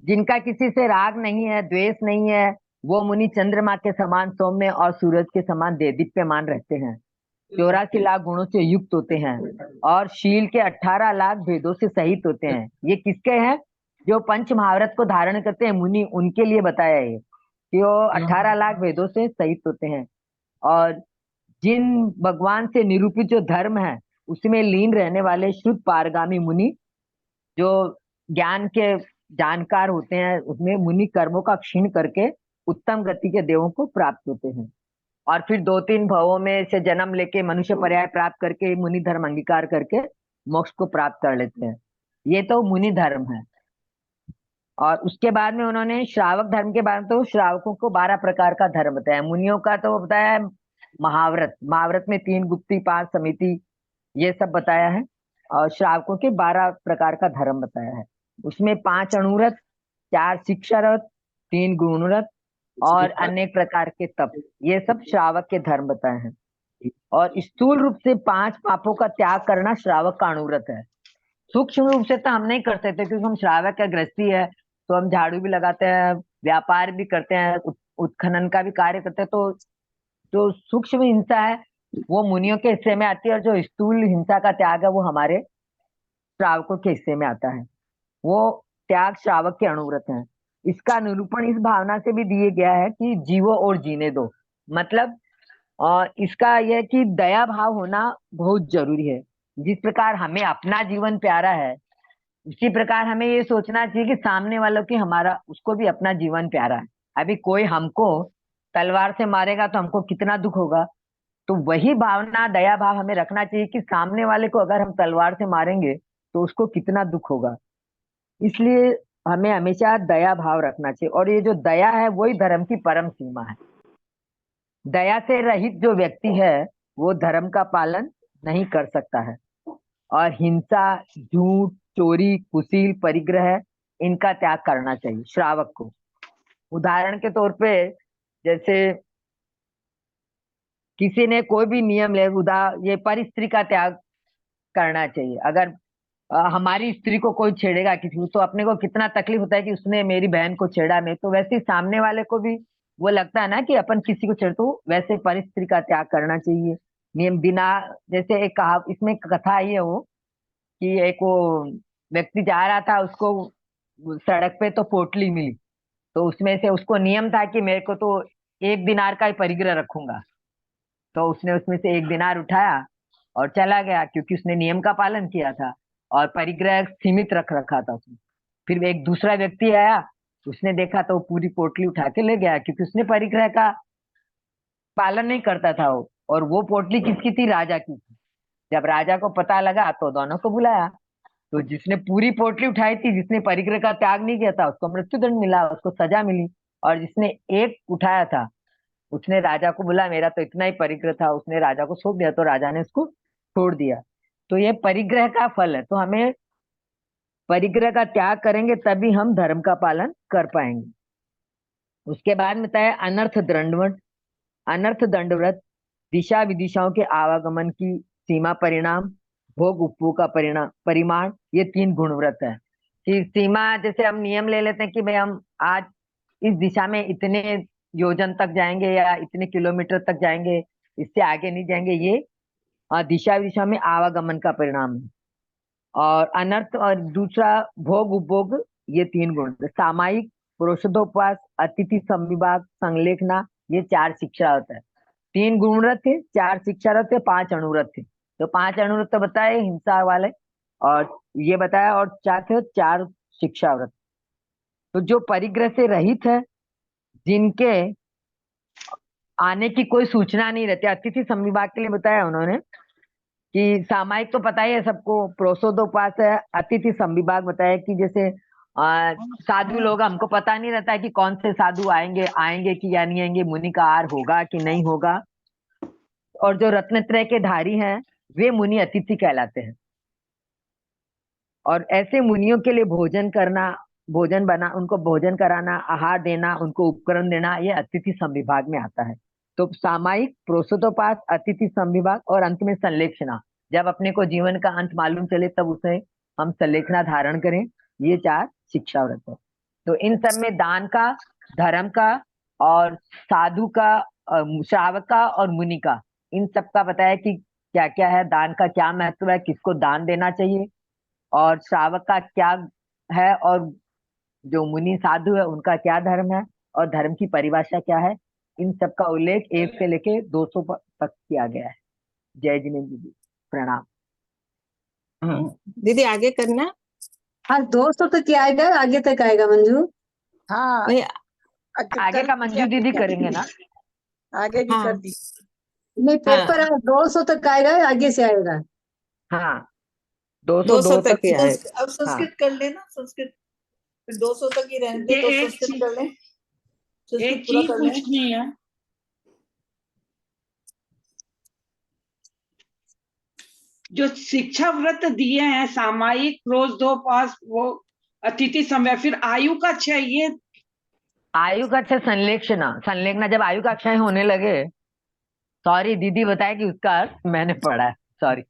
जिनका किसी से राग नहीं है, द्वेष नहीं है, वो मुनि चंद्रमा के समान सौम्य और सूरज के समान देदीप्यमान रहते हैं, 84 लाख गुणों से युक्त होते हैं और शील के 18 लाख भेदों से सहित होते हैं। ये किसके हैं? जो पंच महाव्रत को धारण करते हैं मुनि, उनके लिए बताया है कि वो 18 लाख भेदों से सहित होते हैं। और जिन भगवान से निरूपित जो धर्म है उसमें लीन रहने वाले शुद्ध पारगामी मुनि, जो ज्ञान के जानकार होते हैं, उसमें मुनि कर्मों का क्षीण करके उत्तम गति के देवों को प्राप्त होते हैं और फिर 2-3 भवों में से जन्म लेके मनुष्य पर्याय प्राप्त करके मुनि धर्म अंगीकार करके मोक्ष को प्राप्त कर लेते हैं। ये तो मुनि धर्म है। और उसके बाद में उन्होंने श्रावक धर्म के बारे में, तो श्रावकों को 12 प्रकार का धर्म बताया। मुनियों का तो बताया है महाव्रत, महाव्रत में 3 गुप्ती 5 समिति ये सब बताया है। और श्रावकों के 12 प्रकार का धर्म बताया है। उसमें 5 अणुव्रत, 4 शिक्षाव्रत, 3 गुणव्रत और अनेक प्रकार के तप, ये सब श्रावक के धर्म बताए हैं। और स्थूल रूप से 5 पापों का त्याग करना श्रावक का अणुव्रत है। सूक्ष्म रूप से तो हम नहीं कर सकते क्योंकि हम श्रावक का गृहस्थी है, तो हम झाड़ू भी लगाते हैं, व्यापार भी करते हैं, उत्खनन का भी कार्य करते हैं। तो जो सूक्ष्म हिंसा है वो मुनियों के हिस्से में आती है और जो स्थूल हिंसा का त्याग है वो हमारे श्रावकों के हिस्से में आता है। वो त्याग श्रावक के अणुव्रत है। इसका निरूपण इस भावना से भी दिए गया है कि जीवो और जीने दो। मतलब इसका यह कि दया भाव होना बहुत जरूरी है। जिस प्रकार हमें अपना जीवन प्यारा है, उसी प्रकार हमें ये सोचना चाहिए कि सामने वालों की, हमारा, उसको भी अपना जीवन प्यारा है। अभी कोई हमको तलवार से मारेगा तो हमको कितना दुख होगा, तो वही भावना, दया भाव हमें रखना चाहिए कि सामने वाले को अगर हम तलवार से मारेंगे तो उसको कितना दुख होगा। इसलिए हमें हमेशा दया भाव रखना चाहिए। और ये जो दया है वही धर्म की परम सीमा है। दया से रहित जो व्यक्ति है वो धर्म का पालन नहीं कर सकता है। और हिंसा, झूठ, चोरी, कुशील, परिग्रह, इनका त्याग करना चाहिए श्रावक को। उदाहरण के तौर पे जैसे किसी ने कोई भी नियम ले, ये पर स्त्री का त्याग करना चाहिए। अगर हमारी स्त्री को कोई छेड़ेगा किसी को, तो अपने को कितना तकलीफ होता है कि उसने मेरी बहन को छेड़ा, मैं तो वैसे ही सामने वाले को भी वो लगता है ना कि अपन किसी को छेड़, तो वैसे पर स्त्री का त्याग करना चाहिए। नियम बिना, जैसे एक कहा, इसमें कथा आई है वो कि एक वो व्यक्ति जा रहा था, उसको सड़क पे तो पोटली मिली, तो उसमें से उसको नियम था कि मेरे को तो 1 दिनार का ही परिग्रह रखूंगा। तो उसने उसमें से 1 दिनार उठाया और चला गया क्योंकि उसने नियम का पालन किया था और परिग्रह सीमित रख रखा था उसने। फिर एक दूसरा व्यक्ति आया, उसने देखा तो वो पूरी पोटली उठा के ले गया क्योंकि उसने परिग्रह का पालन नहीं करता था वो। और वो पोटली किसकी थी? राजा की थी। जब राजा को पता लगा तो दोनों को बुलाया। तो जिसने पूरी पोटली उठाई थी, जिसने परिग्रह का त्याग नहीं किया था, उसको मृत्युदंड मिला, उसको सजा मिली। और जिसने एक उठाया था उसने राजा को बोला मेरा तो इतना ही परिग्रह था, उसने राजा को सौंप दिया, तो राजा ने उसको छोड़ दिया। तो ये परिग्रह का फल है। तो हमें परिग्रह का त्याग करेंगे तभी हम धर्म का पालन कर पाएंगे। उसके बाद में बताया अनर्थ दंडवत। अनर्थ दंडव्रत दिशा विदिशाओं के आवागमन की सीमा, परिणाम, भोग उपभोग का परिणाम, परिमाण, ये 3 गुणव्रत है। कि सीमा, जैसे हम नियम ले लेते हैं कि भाई हम आज इस दिशा में इतने योजन तक जाएंगे या इतने किलोमीटर तक जाएंगे, इससे आगे नहीं जाएंगे, ये दिशा विदिशा में आवागमन का परिणाम है। और अनर्थ और दूसरा भोग उपभोग, ये 3 गुण। सामायिक, पुरुषोदोपास, अतिथि संविभाग, संलेखना, ये 4 शिक्षा होता है। 3 गुणरथ थे, 4 शिक्षा रथ थे, 5 अणुरथ थे। तो 5 अणुरथ तो बताए हिंसा वाले, और ये बताया, और 4 थे 4 शिक्षा व्रत। तो जो परिग्रह से रहित है, जिनके आने की कोई सूचना नहीं रहती, अतिथि संविभाग के लिए बताया उन्होंने कि सामायिक तो पता ही है सबको, प्रोसोदोपास है। अतिथि संविभाग बताया कि जैसे साधु लोग, हमको पता नहीं रहता है कि कौन से साधु आएंगे कि या नहीं आएंगे, मुनि का आहार होगा कि नहीं होगा। और जो रत्नत्रय के धारी हैं, वे मुनि अतिथि कहलाते हैं। और ऐसे मुनियों के लिए भोजन करना, उनको भोजन कराना, आहार देना, उनको उपकरण देना, ये अतिथि संविभाग में आता है। तो सामायिक, प्रोसोदोपास, अतिथि संविभाग और अंत में संलेखना। जब अपने को जीवन का अंत मालूम चले तब उसे हम संलेखना धारण करें, ये 4 शिक्षा व्रत है। तो इन सब में दान का, धर्म का और साधु का, श्रावक का और मुनि का, इन सब का बताया कि क्या क्या है, दान का क्या महत्व है, किसको दान देना चाहिए, और श्रावक का क्या है, और जो मुनि साधु है उनका क्या धर्म है, और धर्म की परिभाषा क्या है। इन सब का उल्लेख 1 से लेके 200 तक किया गया है। जय जिनेन्द्र जी, प्रणाम। दीदी आगे करना। हाँ 200 तक क्या आएगा, आगे तक आएगा मंजू? हाँ नहीं, आगे का मंजू दीदी करेंगे ना? आगे भी हाँ। कर दी। नहीं पेपर 200 तक आएगा, आगे से आएगा। हाँ 202 200 तक तक ही है। आएगा। अब संस्कृत कर लेना, संस्कृत फिर 200 तक ही रहने दे, ये तो एक संस्कृत कर लें, संस्कृत एक पूरा चीज कर लें। पूछनी है, जो शिक्षा व्रत दिए हैं, सामायिक, प्रोसोदोपास, वो अतिथि संविभाग, फिर आयु का चाहिए। आयु का अच्छा संलेखना जब आयु का अक्षय होने लगे, सॉरी दीदी बताया कि उसका अर्थ मैंने पढ़ा है, सॉरी।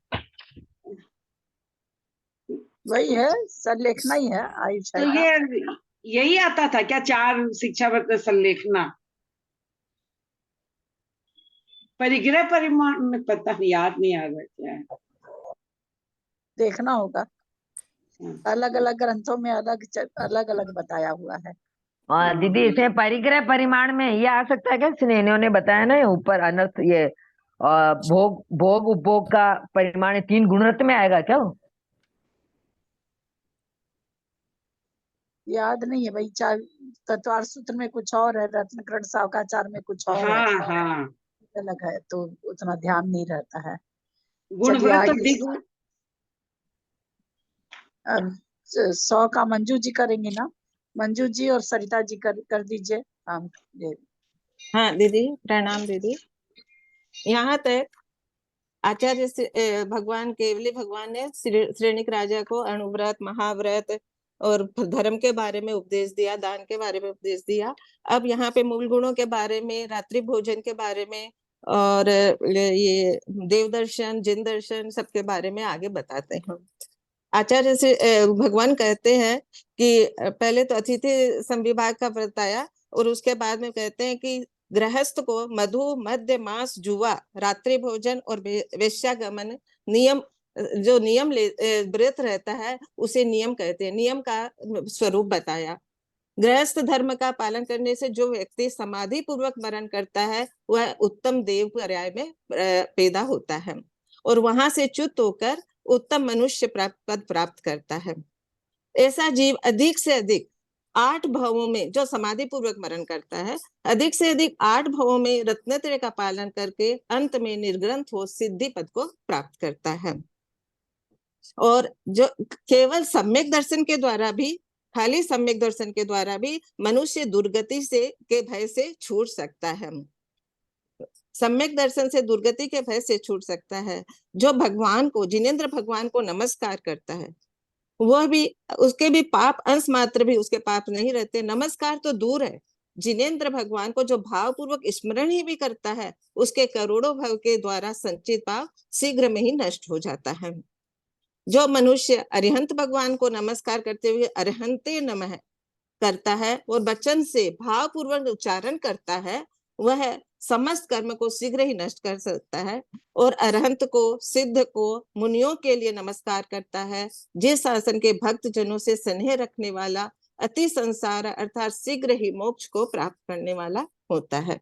वही है, संलेखना ही है आयुष तो ये यही आता था क्या, 4 शिक्षा व्रत संलेखना? परिग्रह परिमाण में पता नहीं, याद नहीं आ रहा क्या है। देखना होगा, अलग अलग ग्रंथों में अलग अलग बताया हुआ है। और दीदी इसमें परिग्रह परिमाण में ये आ सकता है क्या, इन्होंने बताया ना ऊपर अनर्थ, ये भोग उपभोग का परिमाण 3 गुणरत्न में आएगा क्या? याद नहीं है भाई, 4 तत्वार सूत्र में कुछ और है, रत्नकरण सावकाचार में कुछ और है, हाँ अलग है, तो उतना ध्यान नहीं रहता है। गुणव्रत और आगे दिग्व्रत। 100 का मंजू जी करेंगे ना? मंजू जी और सरिता जी कर दीजिए। हाँ दीदी प्रणाम दीदी। यहाँ तक आचार्य भगवान केवली भगवान ने श्रेणिक राजा को अणुव्रत, महाव्रत और धर्म के बारे में उपदेश दिया, दान के बारे में उपदेश दिया। अब यहाँ पे मूल गुणों के बारे में, रात्रि भोजन के बारे में और ये देव दर्शन, जिन दर्शन, सबके बारे में आगे बताते हैं। आचार्य से भगवान कहते हैं कि पहले तो अतिथि संविभाग का बताया, और उसके बाद में कहते हैं कि गृहस्थ को मधु, मद्य, मांस, जुआ, रात्रि भोजन और वेश्यागमन नियम, जो नियम व्रत रहता है उसे नियम कहते हैं। नियम का स्वरूप बताया। गृहस्थ धर्म का पालन करने से जो व्यक्ति समाधि पूर्वक मरण करता है वह उत्तम देव पर्याय में पैदा होता है और वहां से च्युत होकर उत्तम मनुष्य पद प्राप्त करता है। ऐसा जीव अधिक से अधिक 8 भवों में, जो समाधि पूर्वक मरण करता है, अधिक से अधिक 8 भवों में रत्नत्रय का पालन करके अंत में निर्ग्रंथ हो सिद्धि पद को प्राप्त करता है। और जो केवल सम्यक दर्शन के द्वारा भी, खाली सम्यक दर्शन के द्वारा भी मनुष्य दुर्गति से के भय से छूट सकता है। सम्यक दर्शन से दुर्गति के भय से छूट सकता है। जो भगवान को, जिनेन्द्र भगवान को नमस्कार करता है, वह भी, उसके भी पाप अंश मात्र भी उसके पाप नहीं रहते। नमस्कार तो दूर है, जिनेन्द्र भगवान को जो भाव पूर्वक स्मरण ही भी करता है, उसके करोड़ों भव के द्वारा संचित पाप शीघ्र में ही नष्ट हो जाता है। जो मनुष्य अरिहंत भगवान को नमस्कार करते हुए अरिहंते नमः करता है और वचन से भाव पूर्वक उच्चारण करता है, वह समस्त कर्म को शीघ्र ही नष्ट कर सकता है और अरहंत को, सिद्ध को, मुनियों के लिए नमस्कार करता है। जिस शासन के भक्त जनों से स्नेह रखने वाला अति संसार अर्थात शीघ्र ही मोक्ष को प्राप्त करने वाला होता है।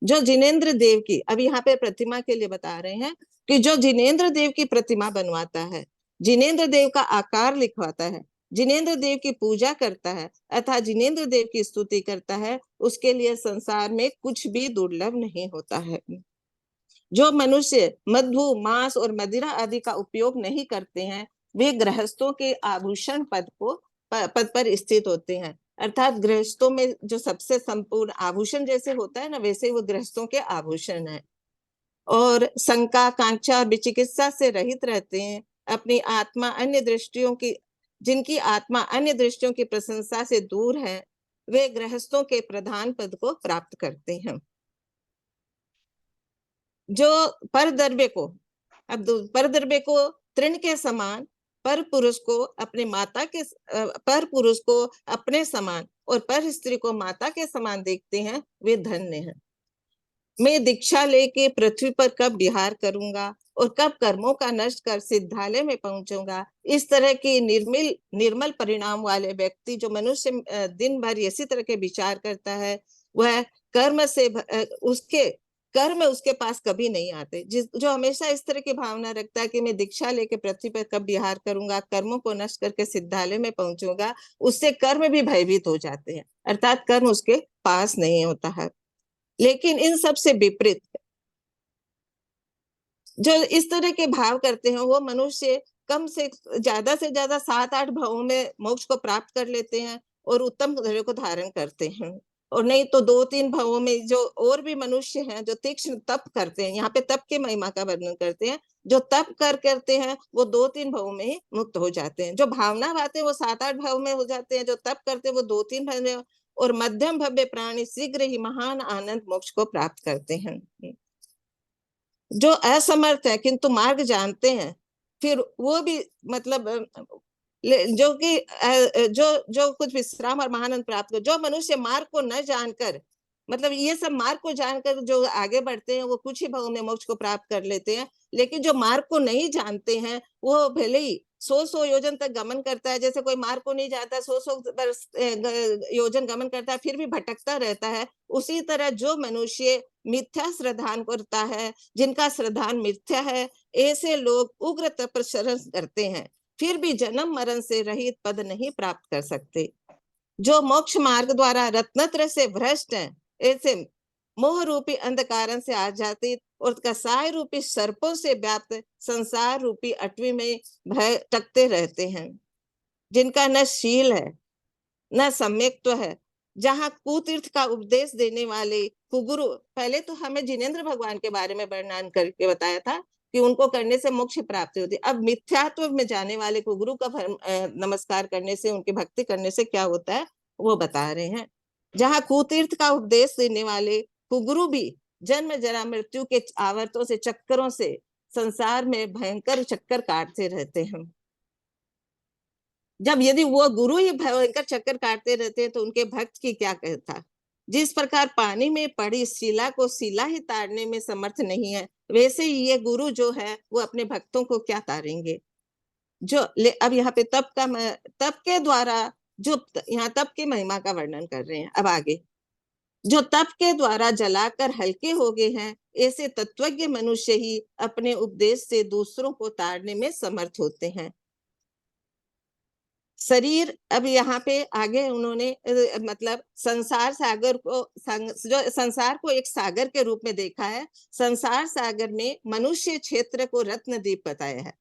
जो जिनेंद्र देव की, अब यहाँ पे प्रतिमा के लिए बता रहे हैं कि जो जिनेंद्र देव की प्रतिमा बनवाता है, जिनेंद्र देव का आकार लिखवाता है, जिनेंद्र देव की पूजा करता है अर्थात जिनेंद्र देव की स्तुति करता है, उसके लिए संसार में कुछ भी दुर्लभ नहीं होता है। जो मनुष्य मधु, मांस और मदिरा आदि का उपयोग नहीं करते हैं, वे गृहस्थों के आभूषण पद पर स्थित होते हैं। अर्थात गृहस्थों में जो सबसे संपूर्ण आभूषण जैसे होता है ना, वैसे वो गृहस्थों के आभूषण है। और शंका, कांक्षा, विचिकित्सा से रहित रहते हैं। अपनी आत्मा अन्य दृष्टियों की, जिनकी आत्मा अन्य दृष्टियों की प्रशंसा से दूर है, वे गृहस्थों के प्रधान पद को प्राप्त करते हैं। जो परद्रव्य को, अब परद्रव्य को तृण के समान, पर पुरुष को अपने माता के, पर पुरुष को अपने समान और पर स्त्री को माता के समान देखते हैं, वे धन्य हैं। मैं दीक्षा लेके पृथ्वी पर कब विहार करूंगा और कब कर्मों का नष्ट कर सिद्धालय में पहुंचूंगा। इस तरह के निर्मल परिणाम वाले व्यक्ति, जो मनुष्य दिन भर इसी तरह के विचार करता है, वह कर्म से कर्म उसके पास कभी नहीं आते। जो हमेशा इस तरह की भावना रखता है कि मैं दीक्षा लेके पृथ्वी पर कब विहार करूंगा, कर्मों को नष्ट करके सिद्धालय में पहुंचूंगा, उससे कर्म भी भयभीत हो जाते हैं, अर्थात कर्म उसके पास नहीं होता है। लेकिन इन सब से विपरीत जो इस तरह के भाव करते हैं, वो मनुष्य कम से ज्यादा 7-8 भावों में मोक्ष को प्राप्त कर लेते हैं और उत्तम हृदय को धारण करते हैं। और नहीं तो 2-3 भावों में जो और भी मनुष्य हैं जो तीक्ष्ण तप करते हैं, यहाँ पे तप के महिमा का वर्णन करते हैं, जो तप करते हैं वो 2-3 भावों में ही मुक्त हो जाते हैं। जो भावना भाते हैं वो 7-8 भाव में हो जाते हैं, जो तप करते हैं वो 2-3 भाव में, और मध्यम भव्य प्राणी शीघ्र ही महान आनंद मोक्ष को प्राप्त करते हैं। जो असमर्थ है किंतु मार्ग जानते हैं, फिर वो भी मतलब जो कि जो कुछ विश्राम और महानंद प्राप्त कर, जो मनुष्य मार्ग को न जानकर, मतलब ये सब मार्ग को जानकर जो आगे बढ़ते हैं वो कुछ ही भाव में मोक्ष को प्राप्त कर लेते हैं। लेकिन जो मार्ग को नहीं जानते हैं वो भले ही 100 योजन तक गमन करता है, जैसे कोई मार्ग को नहीं जानता 100 योजन गमन करता है फिर भी भटकता रहता है, उसी तरह जो मनुष्य मिथ्या श्रद्धान करता है, जिनका श्रद्धान मिथ्या है, ऐसे लोग उग्र तपस्या करते हैं, फिर भी जन्म मरण से रहित पद नहीं प्राप्त कर सकते। जो मोक्ष मार्ग द्वारा रत्नत्र से भ्रष्ट हैं, ऐसे मोह रूपी अंधकार से आजादित और कसाय रूपी सर्पों से व्याप्त संसार रूपी अटवी में भटकते रहते हैं, जिनका न शील है न सम्यक्त्व है, जहाँ कुतीर्थ का उपदेश देने वाले कुगुरु, पहले तो हमें जिनेंद्र भगवान के बारे में वर्णन करके बताया था कि उनको करने से मोक्ष प्राप्ति होती है। अब मिथ्यात्व में जाने वाले कुगुरु का नमस्कार करने से, उनकी भक्ति करने से क्या होता है वो बता रहे हैं। जहाँ कुतीर्थ का उपदेश देने वाले कुगुरु भी जन्म जरा मृत्यु के आवर्तों से, चक्करों से संसार में भयंकर चक्कर काटते रहते हैं। जब यदि वो गुरु ही भयंकर चक्कर काटते रहते हैं तो उनके भक्त की क्या कहता। जिस प्रकार पानी में पड़ी शिला को शिला ही तारने में समर्थ नहीं है, वैसे ही ये गुरु जो है वो अपने भक्तों को क्या तारेंगे। जो अब यहाँ पे तप के द्वारा, जो यहाँ तप की महिमा का वर्णन कर रहे हैं। अब आगे, जो तप के द्वारा जलाकर हल्के हो गए हैं, ऐसे तत्वज्ञ मनुष्य ही अपने उपदेश से दूसरों को तारने में समर्थ होते हैं। शरीर, अब यहाँ पे आगे उन्होंने मतलब संसार सागर को, जो संसार को एक सागर के रूप में देखा है, संसार सागर में मनुष्य क्षेत्र को रत्न द्वीप बताया है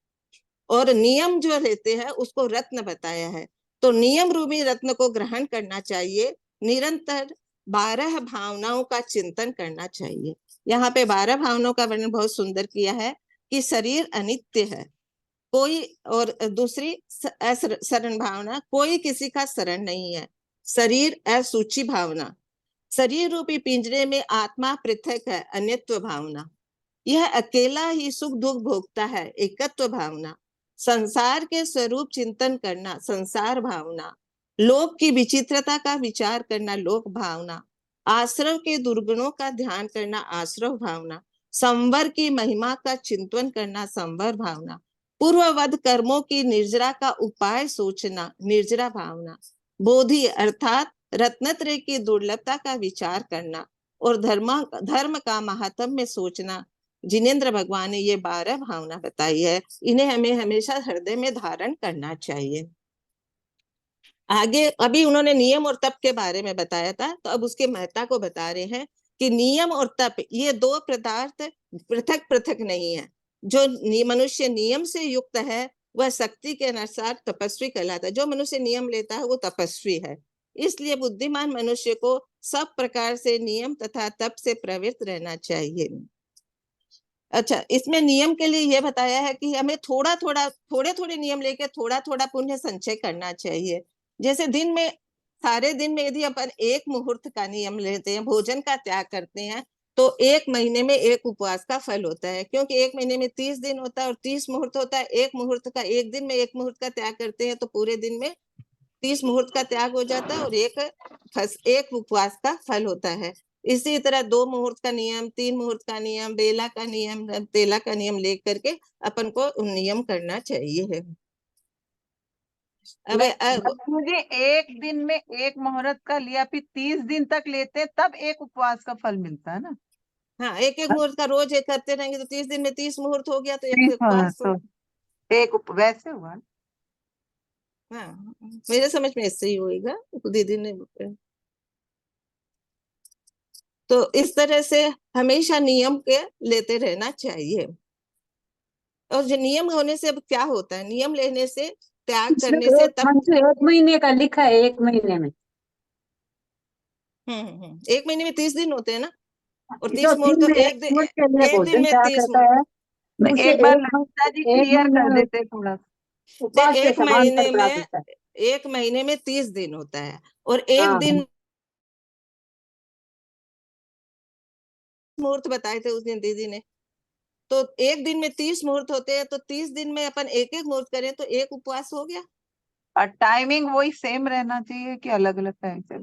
और नियम जो लेते हैं उसको रत्न बताया है। तो नियम रूपी रत्न को ग्रहण करना चाहिए, निरंतर 12 भावनाओं का चिंतन करना चाहिए। यहाँ पे 12 भावनाओं का वर्णन बहुत सुंदर किया है कि शरीर अनित्य है, कोई, और दूसरी शरण भावना, कोई किसी का शरण नहीं है। शरीर असूची भावना, शरीर रूपी पिंजरे में आत्मा पृथक है, अन्यत्व भावना, यह अकेला ही सुख दुख भोगता है, एकत्व भावना, संसार के स्वरूप चिंतन करना, संसार भावना, लोक की विचित्रता का विचार करना, लोक भावना, आश्रव के दुर्गुणों का ध्यान करना आश्रव भावना, संवर की महिमा का चिंतन करना संवर भावना, पूर्ववद कर्मों की निर्जरा का उपाय सोचना निर्जरा भावना, बोधि अर्थात रत्नत्रय की दुर्लभता का विचार करना और धर्म का महात्म में सोचना। जिनेंद्र भगवान ने ये 12 भावना बताई है, इन्हें हमें हमेशा हृदय में धारण करना चाहिए। आगे अभी उन्होंने नियम और तप के बारे में बताया था, तो अब उसके महत्ता को बता रहे हैं कि नियम और तप ये दो पदार्थ पृथक पृथक नहीं है। जो मनुष्य नियम से युक्त है वह शक्ति के अनुसार तपस्वी कहलाता है। जो मनुष्य नियम लेता है वो तपस्वी है। इसलिए बुद्धिमान मनुष्य को सब प्रकार से नियम तथा तप से प्रवृत्त रहना चाहिए। अच्छा, इसमें नियम के लिए यह बताया है कि हमें थोड़े थोड़े नियम लेके थोड़ा थोड़ा पुण्य संचय करना चाहिए। जैसे दिन में सारे दिन में यदि अपन एक मुहूर्त का नियम लेते हैं, भोजन का त्याग करते हैं, तो 1 महीने में 1 उपवास का फल होता है। क्योंकि 1 महीने में 30 दिन होता है और 30 मुहूर्त होता है। एक मुहूर्त का 1 दिन में 1 मुहूर्त का त्याग करते हैं तो पूरे दिन में 30 मुहूर्त का त्याग हो जाता है और एक उपवास का फल होता है। इसी तरह 2 मुहूर्त का नियम, 3 मुहूर्त का नियम, बेला का नियम, तेला का नियम लेकर के अपन को नियम करना चाहिए। मुझे एक दिन में 1 मुहूर्त का लिया, फिर 30 दिन तक लेते तब एक उपवास का फल मिलता है ना। हाँ, एक मुहूर्त का रोज एक करते रहेंगे तो 30 दिन में 30 मुहूर्त हो गया तो एक उपवास तो वैसे हुआ। हाँ, मेरे समझ में ऐसे ही होएगा। दीदी ने तो इस तरह से हमेशा नियम के लेते रहना चाहिए। और जो नियम होने से अब क्या होता है, नियम लेने से, त्याग करने से तब 1 महीने का लिखा है, 1 महीने में 1 महीने में 30 दिन होते हैं ना, और 30 जो मुहूर्त दिन तो में एक दिन भोजन में त्याग 30 करता है उसे एक बार एक ललिता जी एक क्लियर कर महीने देते थोड़ा। उपवास के एक समान महीने फल प्राप्त में होता है। 1 महीने में 30 दिन होता है और एक हाँ, दिन मुहूर्त बताए थे उस दिन दीदी ने, तो एक दिन में 30 मुहूर्त होते हैं, तो 30 दिन में अपन एक एक मुहूर्त करें तो एक उपवास हो गया। और टाइमिंग वही सेम रहना चाहिए कि अलग अलग टाइम से?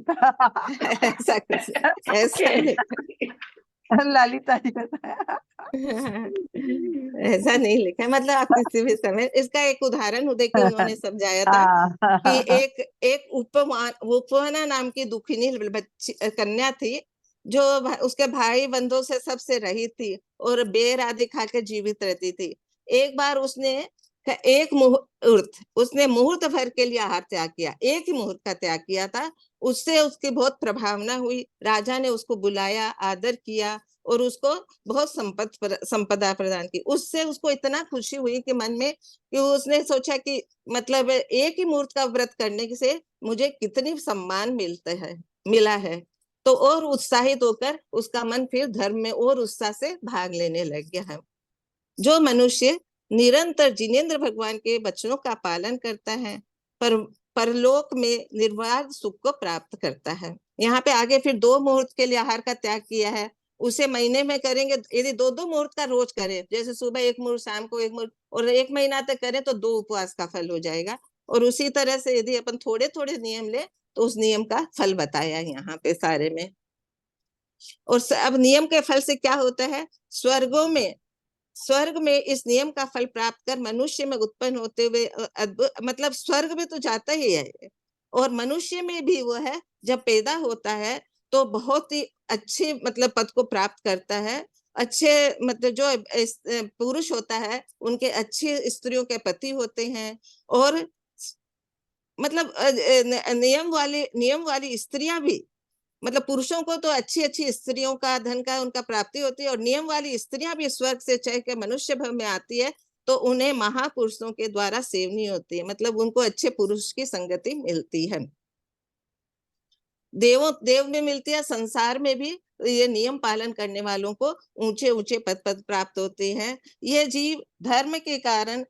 ऐसा कुछ ऐसा नहीं ललिता जी बताया। ऐसा नहीं लिखा है, मतलब आप किसी भी समय, इसका एक उदाहरण देके उन्होंने समझाया था कि एक उपवना नाम की दुखिनी बच्ची कन्या थी जो उसके भाई बंधुओं से सबसे रहित थी और बेर आदि खा के जीवित रहती थी। एक बार उसने मुहूर्त भर के लिए आहार त्याग किया, एक ही मुहूर्त का त्याग किया था। उससे उसकी बहुत प्रभावना हुई। राजा ने उसको बुलाया, आदर किया और उसको बहुत संपदा प्रदान की। उससे उसको इतना खुशी हुई कि मन में कि उसने सोचा कि मतलब एक ही मुहूर्त का व्रत करने से मुझे कितनी सम्मान मिला है। तो और उत्साहित होकर उसका मन फिर धर्म में और उत्साह से भाग लेने लग गया है। जो मनुष्य निरंतर जिनेंद्र भगवान के वचनों का पालन करता है परलोक में निर्वाध सुख को प्राप्त करता है। यहाँ पे आगे फिर 2 मुहूर्त के लिए आहार का त्याग किया है। उसे महीने में करेंगे, यदि 2-2 मुहूर्त का रोज करें, जैसे सुबह 1 मुहूर्त, शाम को 1 मुहूर्त, और 1 महीना तक करें तो 2 उपवास का फल हो जाएगा। और उसी तरह से यदि अपन थोड़े थोड़े नियम ले तो उस नियम का फल बताया यहाँ पे सारे में। और अब नियम के फल से क्या होता है, स्वर्ग में इस नियम का फल प्राप्त कर मनुष्य में उत्पन्न होते हुए अद्भुत, मतलब स्वर्ग में तो जाता ही है और मनुष्य में भी वो है, जब पैदा होता है तो बहुत ही अच्छे मतलब पद को प्राप्त करता है। अच्छे मतलब जो पुरुष होता है उनके अच्छी स्त्रियों के पति होते हैं और मतलब नियम वाली स्त्रियां भी, मतलब पुरुषों को तो अच्छी अच्छी स्त्रियों का, धन का उनका प्राप्ति होती है और नियम वाली स्त्रियां भी स्वर्ग से चढ़ के मनुष्य भव में आती है तो उन्हें महापुरुषों के द्वारा सेवनी होती है, मतलब उनको अच्छे पुरुष की संगति मिलती है। देव में मिलती है, संसार में भी ये नियम पालन करने वालों को ऊंचे ऊंचे पद प्राप्त होते हैं। ये जीव धर्म के कारण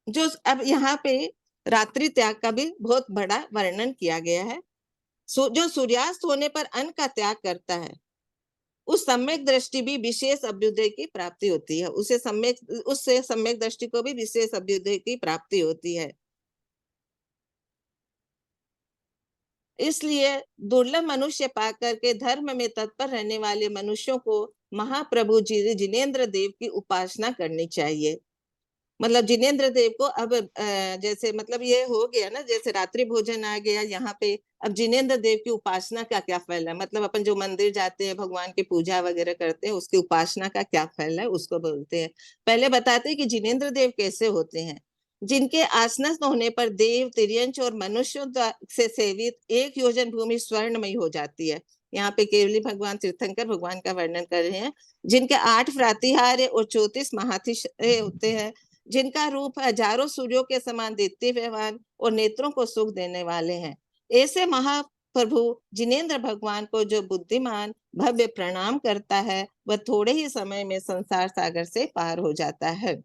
जो अब यहाँ पे रात्रि त्याग का भी बहुत बड़ा वर्णन किया गया है। जो सूर्यास्त होने पर अन्न का त्याग करता है उस सम्यक दृष्टि भी विशेष अभ्युदय की प्राप्ति होती है। उससे सम्यक दृष्टि को भी विशेष अभ्युदय की प्राप्ति होती है। इसलिए दुर्लभ मनुष्य पाकर के धर्म में तत्पर रहने वाले मनुष्यों को महाप्रभु जिनेंद्र देव की उपासना करनी चाहिए। मतलब जिनेंद्र देव को अब जैसे मतलब ये हो गया ना, जैसे रात्रि भोजन आ गया यहाँ पे, अब जिनेंद्र देव की उपासना का क्या फल है, मतलब अपन जो मंदिर जाते हैं भगवान की पूजा वगैरह करते हैं उसकी उपासना का क्या फल है उसको बोलते हैं। पहले बताते हैं कि जिनेंद्र देव कैसे होते हैं। जिनके आसनस्थ होने पर देव, तिर्यंच और मनुष्यों से सेवित 1 योजन भूमि स्वर्णमयी हो जाती है। यहाँ पे केवली भगवान तीर्थंकर भगवान का वर्णन कर रहे हैं। जिनके 8 प्रातिहार्य और 34 महातिशय होते हैं, जिनका रूप हजारों सूर्यों के समान दीप्तिमान और नेत्रों को सुख देने वाले हैं। ऐसे महाप्रभु जिनेंद्र भगवान को जो बुद्धिमान भव्य प्रणाम करता है वह थोड़े ही समय में संसार सागर से पार हो जाता है।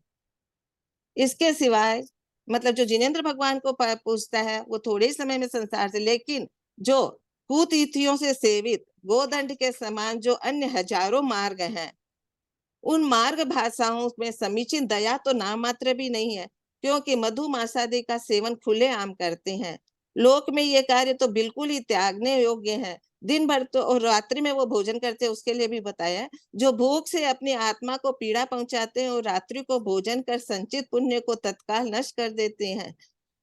इसके सिवाय मतलब जो जिनेंद्र भगवान को पूजता है वो थोड़े ही समय में संसार से, लेकिन जो कुतीर्थियों से सेवित गोदंड के समान जो अन्य हजारों मार्ग हैं, उन मार्ग भाषाओं में समीचीन दया तो नाम मात्र भी नहीं है, क्योंकि मधुमासादि का सेवन खुलेआम करते हैं। लोक में ये कार्य तो बिल्कुल ही त्यागने योग्य है। दिन भर तो और रात्रि में वो भोजन करते हैं, उसके लिए भी बताया। जो भूख से अपनी आत्मा को पीड़ा पहुंचाते हैं और रात्रि को भोजन कर संचित पुण्य को तत्काल नष्ट कर देते हैं,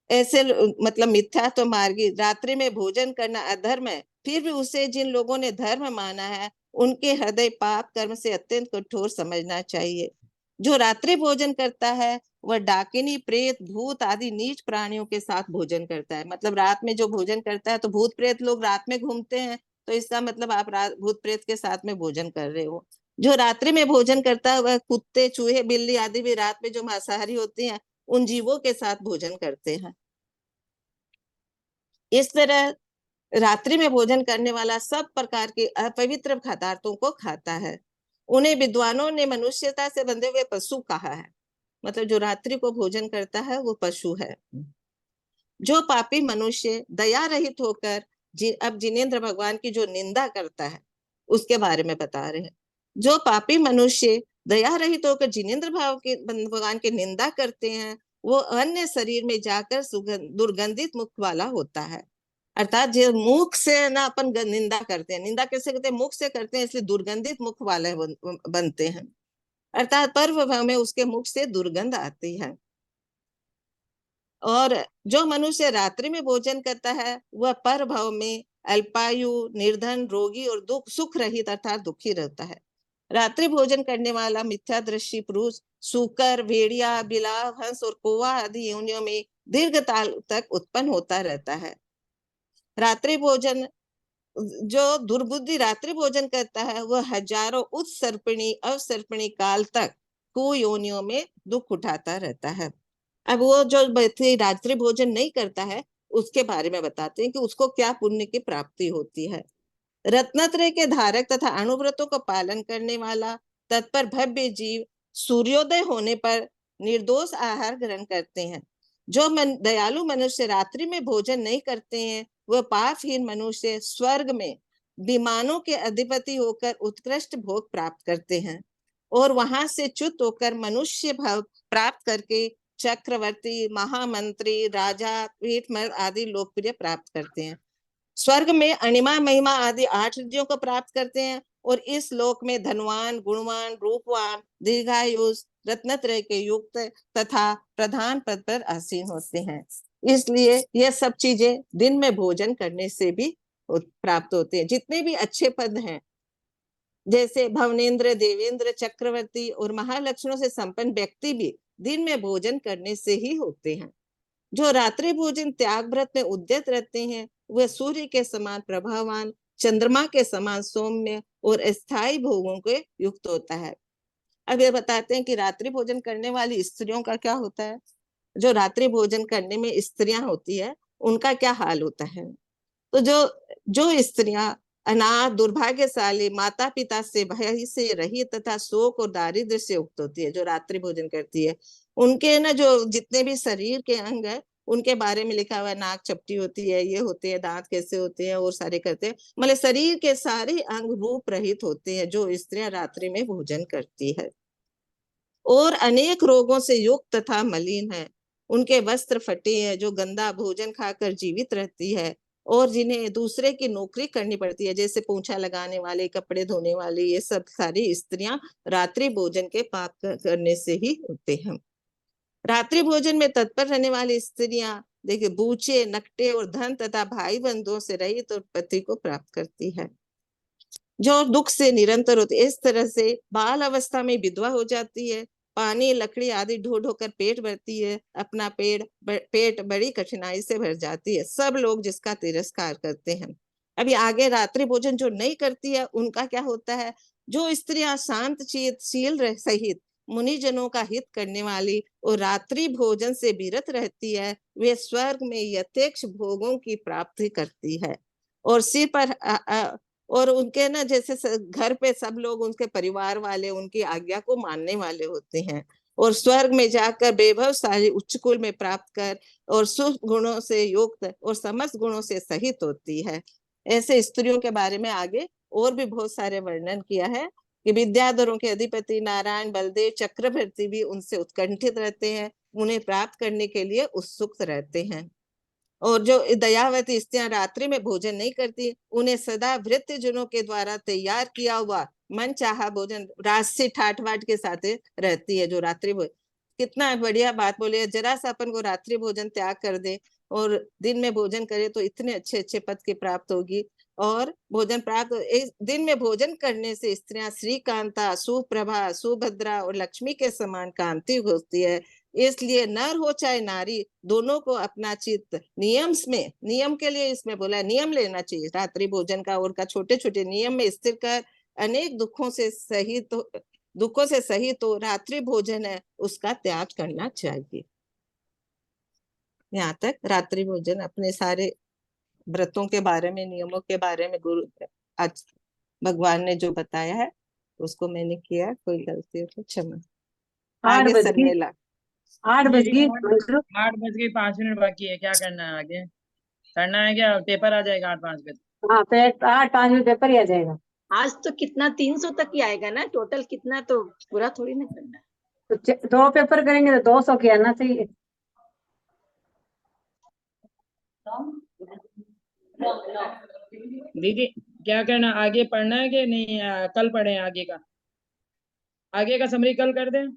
ऐसे मतलब मिथ्या तो मार्गी रात्रि में भोजन करना अधर्म है। फिर भी उसे जिन लोगों ने धर्म माना है उनके हृदय पाप कर्म से अत्यंत कठोर समझना चाहिए। जो रात्रि भोजन करता है वह डाकिनी, प्रेत, भूत आदि नीच प्राणियों के साथ भोजन करता है। मतलब रात में जो भोजन करता है, तो भूत प्रेत लोग रात में घूमते हैं, तो इसका मतलब आप भूत प्रेत के साथ में भोजन कर रहे हो। जो रात्रि में भोजन करता है वह कुत्ते, चूहे, बिल्ली आदि भी रात में जो मांसाहारी होती हैं उन जीवों के साथ भोजन करते हैं। इस तरह रात्रि में भोजन करने वाला सब प्रकार के अपवित्र पदार्थों को खाता है। उन्हें विद्वानों ने मनुष्यता से बंधे हुए पशु कहा है। मतलब जो रात्रि को भोजन करता है वो पशु है। जो पापी मनुष्य दया रहित होकर अब जिनेंद्र भगवान की जो निंदा करता है उसके बारे में बता रहे हैं। जो पापी मनुष्य दया रहित होकर जिनेंद्र भगवान की निंदा करते हैं वो अन्य शरीर में जाकर दुर्गंधित मुख वाला होता है। अर्थात जो मुख से ना अपन निंदा करते हैं, निंदा कैसे करते हैं, मुख से करते हैं, इसलिए दुर्गंधित मुख वाले बनते हैं। अर्थात पर्व भाव में उसके मुख से दुर्गंध आती है। और जो मनुष्य रात्रि में भोजन करता है वह पर भाव में अल्पायु, निर्धन, रोगी और सुख रहित अर्थात दुखी रहता है। रात्रि भोजन करने वाला मिथ्यादृष्टि पुरुष सूकर, भेड़िया, बिलाव, हंस और कौवा आदि योनियों में दीर्घ काल तक उत्पन्न होता रहता है। रात्रि भोजन जो दुर्बुद्धि रात्रि भोजन करता है वह हजारों उत्सर्पिणी अवसर्पिणी काल तक कुयोनियों में दुख उठाता रहता है। अब वो जो व्यक्ति रात्रि भोजन नहीं करता है उसके बारे में बताते हैं कि उसको क्या पुण्य की प्राप्ति होती है। रत्नत्रय के धारक तथा अणुव्रतों का पालन करने वाला तत्पर भव्य जीव सूर्योदय होने पर निर्दोष आहार ग्रहण करते हैं। जो दयालु मनुष्य रात्रि में भोजन नहीं करते हैं वह पापहीन मनुष्य स्वर्ग में विमानों के अधिपति होकर उत्कृष्ट भोग प्राप्त करते हैं और वहां से च्युत होकर मनुष्य भाव प्राप्त करके चक्रवर्ती, महामंत्री, राजा, पीठमल आदि लोकप्रिय प्राप्त करते हैं। स्वर्ग में अणिमा, महिमा आदि 8 रिद्धियों को प्राप्त करते हैं और इस लोक में धनवान, गुणवान, रूपवान, दीर्घायु, रत्नत्रय के युक्त तथा प्रधान पद पर आसीन होते हैं। इसलिए ये सब चीजें दिन में भोजन करने से भी प्राप्त होते हैं। जितने भी अच्छे पद हैं जैसे भवनेन्द्र, देवेंद्र, चक्रवर्ती और महालक्षणों से संपन्न व्यक्ति भी दिन में भोजन करने से ही होते हैं। जो रात्रि भोजन त्याग व्रत में उद्यत रहते हैं वह सूर्य के समान प्रभावान, चंद्रमा के समान सौम्य और स्थायी भोगों के युक्त होता है। अब ये बताते हैं कि रात्रि भोजन करने वाली स्त्रियों का क्या होता है। जो रात्रि भोजन करने में स्त्रियां होती है उनका क्या हाल होता है। तो जो स्त्रियां अनाथ, दुर्भाग्यशाली, माता पिता से भय से रहित तथा शोक और दारिद्र्य से युक्त होती है, जो रात्रि भोजन करती है, उनके ना जो जितने भी शरीर के अंग है उनके बारे में लिखा हुआ है। नाक चपटी होती है, ये होते हैं, दांत कैसे होते हैं और सारे करते हैं। मतलब शरीर के सारे अंग रूप रहित होते हैं जो स्त्रियां रात्रि में भोजन करती है। और अनेक रोगों से युक्त तथा मलिन है, उनके वस्त्र फटे हैं, जो गंदा भोजन खाकर जीवित रहती है और जिन्हें दूसरे की नौकरी करनी पड़ती है, जैसे पोंछा लगाने वाले, कपड़े धोने वाले, ये सब सारी स्त्रियां रात्रि भोजन के पाप करने से ही होते हैं। रात्रि भोजन में तत्पर रहने वाली स्त्रियां देखिए बूचे, नकटे और धन तथा भाई बंधुओं से रहित और पति को प्राप्त करती है, जो दुख से निरंतर होती है। इस तरह से बाल अवस्था में विधवा हो जाती है, पानी, लकड़ी आदि ढो ढो कर पेट भरती है, अपना पेट बड़ी कठिनाई से भर जाती है। सब लोग जिसका तिरस्कार करते हैं। अभी आगे रात्रि भोजन जो नहीं करती है उनका क्या होता है? जो स्त्रियां शांत चित शील सहित मुनिजनों का हित करने वाली और रात्रि भोजन से विरत रहती है, वे स्वर्ग में यथेक्ष भोगों की प्राप्ति करती है। और सिर पर और उनके ना जैसे घर पे सब लोग उनके परिवार वाले उनकी आज्ञा को मानने वाले होते हैं, और स्वर्ग में जाकर वैभवशाली उच्च कुल में प्राप्त कर और सुख गुणों से युक्त और समस्त गुणों से सहित होती है। ऐसे स्त्रियों के बारे में आगे और भी बहुत सारे वर्णन किया है कि विद्याधरों के अधिपति नारायण, बलदेव, चक्रवर्ती भी उनसे उत्कंठित रहते हैं, उन्हें प्राप्त करने के लिए उत्सुक रहते हैं। और जो दयावती स्त्रियां रात्रि में भोजन नहीं करती, उन्हें सदा वृत्तजनों के द्वारा तैयार किया हुआ मन चाहा भोजन राजसी ठाट बाट के साथ रहती है। जो रात्रि भोजन, कितना बढ़िया बात बोली है, जरा सा अपन को रात्रि भोजन त्याग कर दे और दिन में भोजन करे तो इतने अच्छे अच्छे पद की प्राप्त होगी। और भोजन प्राप्त दिन में भोजन करने से स्त्रियां श्रीकांता, सुप्रभा, सुभद्रा और लक्ष्मी के समान कांति होती है। इसलिए नर हो चाहे नारी, दोनों को अपना चित्त नियम के लिए इसमें बोला है, नियम लेना चाहिए रात्रि भोजन का, और का छोटे छोटे नियम में स्थिर कर अनेक दुखों से सहित तो रात्रि भोजन है उसका त्याग करना चाहिए। यहाँ तक रात्रि भोजन अपने सारे व्रतों के बारे में, नियमों के बारे में गुरु आज भगवान ने जो बताया है उसको मैंने किया, कोई गलती हो तो क्षमा। आगे शर्मिला। 8:05 बाकी है, क्या करना है आगे? करना है क्या? पेपर आ जाएगा 8:05 पे। हाँ, 8:05 में पेपर ही आ जाएगा। आज तो कितना 300 तक ही आएगा ना टोटल, कितना तो पूरा थोड़ी ना करना है। तो 2 पेपर करेंगे तो 200 की आना चाहिए। दीदी क्या करना, आगे पढ़ना है कि नहीं? कल पढ़े आगे का, आगे का समरी कल कर दें।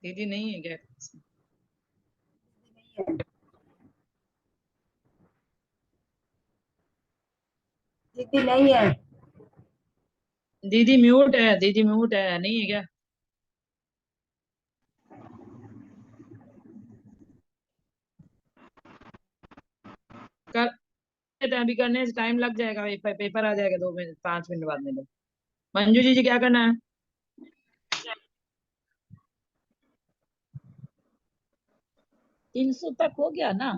दीदी नहीं है क्या? दीदी नहीं है। दीदी म्यूट है, दीदी म्यूट है, नहीं है क्या? कर अभी करने से टाइम लग जाएगा, पेपर आ जाएगा 2 मिनट 5 मिनट बाद में। मंजू जी क्या करना है? 300 तक हो गया ना?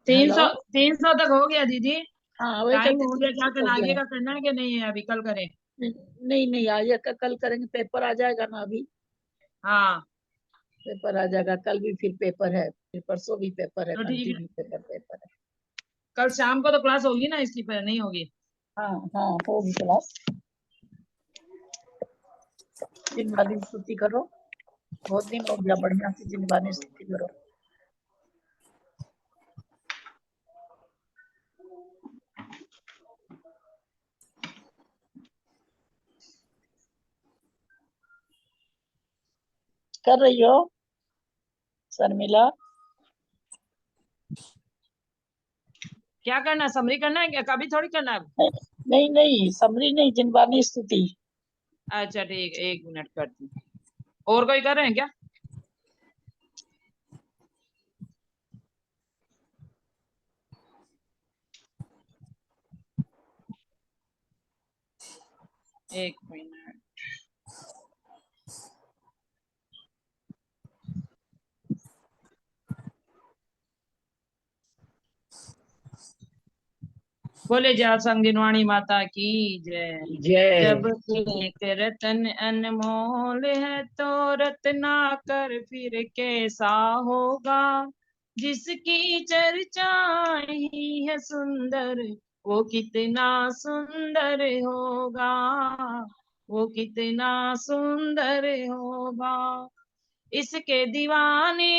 300 तक हो गया दीदी। हाँ वही टाइम कहते हो गया, क्या 300 हो करना? गया आगे है। का करना है कि नहीं है? अभी कल करें? नहीं नहीं, आज का कल करेंगे, पेपर आ जाएगा ना अभी। हाँ पेपर आ जाएगा, कल भी फिर पेपर है, फिर परसों भी पेपर है, तो ठीक है, कंटिन्यू पेपर है। कल शाम को तो क्लास होगी ना, इसकी पर नहीं होगी? हाँ हाँ होगी क्लास। 3 वाली स्तुति करो, बहुत दिन हो गया, बढ़िया से 3 वाली स्तुति करो। कर रही हो शर्मिला? क्या करना, समरी करना है क्या? कभी थोड़ी करना है। नहीं नहीं, समरी नहीं, जिनवानी स्तुति। अच्छा ठीक, 1 मिनट करती। और कोई कर रहे हैं क्या? एक मिनट। बोले जा संगिनवाणी माता की जय। जय। जब एक रतन अनमोल है तो रत्ना कर फिर कैसा होगा। जिसकी चर्चा ही है सुंदर वो कितना सुंदर होगा, वो कितना सुंदर होगा। इसके दीवाने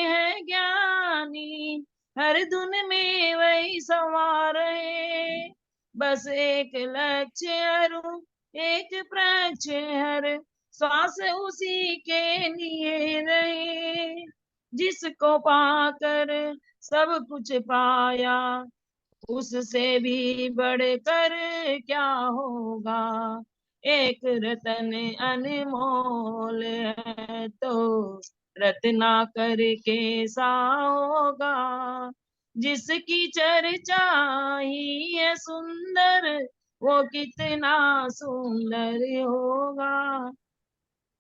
हैं ज्ञानी, हर धुन में वही सवार है। बस एक लक्ष्य अरु एक प्रश्न हर श्वास उसी के लिए रहे। जिसको पाकर सब कुछ पाया उससे भी बढ़कर क्या होगा। एक रतन अनमोल है तो रत्ना करके सा होगा। जिसकी चर्चा ही है सुंदर वो कितना सुंदर होगा।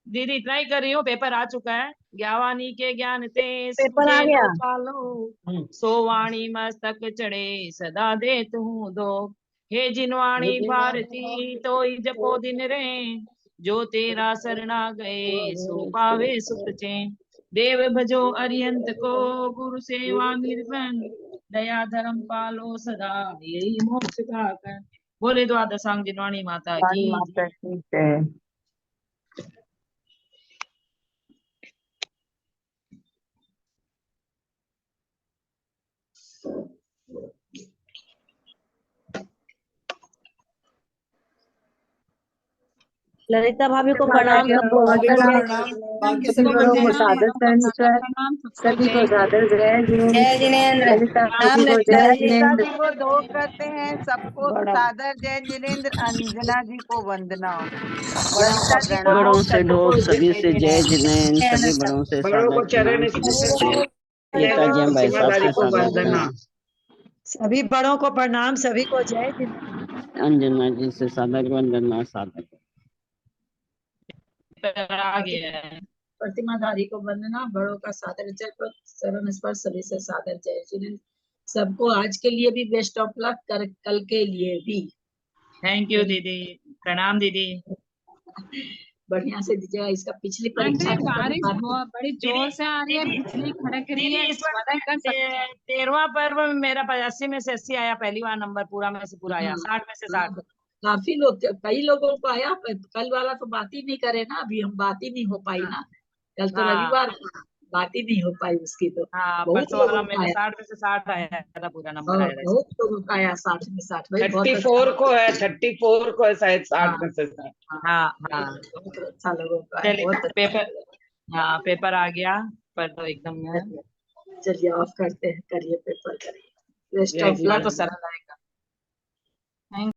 दीदी ट्राई कर रही हूँ, पेपर आ चुका है। ज्ञावानी के ज्ञान ते पेपर आ सूझे गया। लोकालो, सो वाणी मस्तक चढ़े सदा देत हूँ दो। हे जिनवाणी भारती तो जपो दिन रे, जो तेरा शरणा गए सो पावे सुख चैन। देव भजो अरिहंत को गुरु सेवा निर्भन, दया धर्म पालो सदा यही मोक्ष का कर। बोले द्वादशांग जिनवाणी माता की माता की जय। ललिता भाभी को प्रणाम प्रणाम। भाभी को प्रणाम, बाकी सभी सभी को बड़ों जय को जिनेंद्र। सादर सहर्ष, सभी को सादर जय जिनेंद्र। जय जिनेंद्र। ललिता प्रणाम भाभी को जय ललिता जिनेंद्र। जी को दो करते हैं, सबको बड़ा सादर जय जिनेंद्र। अंजना जी को वंदना। ललिता जी को बड़ों ढोक से सबको ढोक सभी से जय जिनेंद्र। जिनेंद्र, सभी बड़ों से बड़ों सादर को चरण प्रणाम, सभी स्पर्श से देना, नेताजी हम भाई साहब सीमाधारी से को सादर वंदना। प्रणाम, सभी बड़ों को प्रणाम, सभी को जय जिनेंद्र। अंजना जी से सादर वंदना सादर। आ गया है। प्रतिमाधारी को वंदना, बड़ों का सादर जय, चरण स्पर्श सभी से सादर जय जिनेंद्र। सबको आज के लिए भी बेस्ट ऑफ लक, कल के लिए भी। थैंक यू दीदी, प्रणाम दीदी। बढ़िया से दीजिएगा। इसका पिछली परीक्षा आंटी का बारिश परिणाम बहुत बड़ी जोर से आ रही है, बिजली खड़क रही दीदी है। इस बार मदद कर सकते हैं? 13वां पर्व में मेरा 85 में से 80 आया, पहली बार नंबर पूरा में से पूरा आया, 60 में से 60। काफी लोग, कई लोगों को आया। कल वाला तो बात ही नहीं करे ना, अभी हम बात ही नहीं हो पाई ना। कल तो हाँ रविवार था, बात ही नहीं हो पाई उसकी तो। हाँ, बहुत परसों वाला लोगों को मेरा आया, 60 में से 60 आया था, पूरा नंबर आया था। बहुत लोगों का आया 60 में 60। भाई बहुत 34 अच्छा। को है, 34 को है शायद, 60 में से 60। हाँ हाँ, बहुत अच्छा लोगों का आया, चलिए बहुत अच्छा। पेपर, हाँ पेपर आ गया पर तो एकदम है। चलिए ऑफ करते हैं, करिए पेपर, करिए। बेस्ट जय ऑफ पेपर लक। तो जिनेंद्र। सरल आएगा।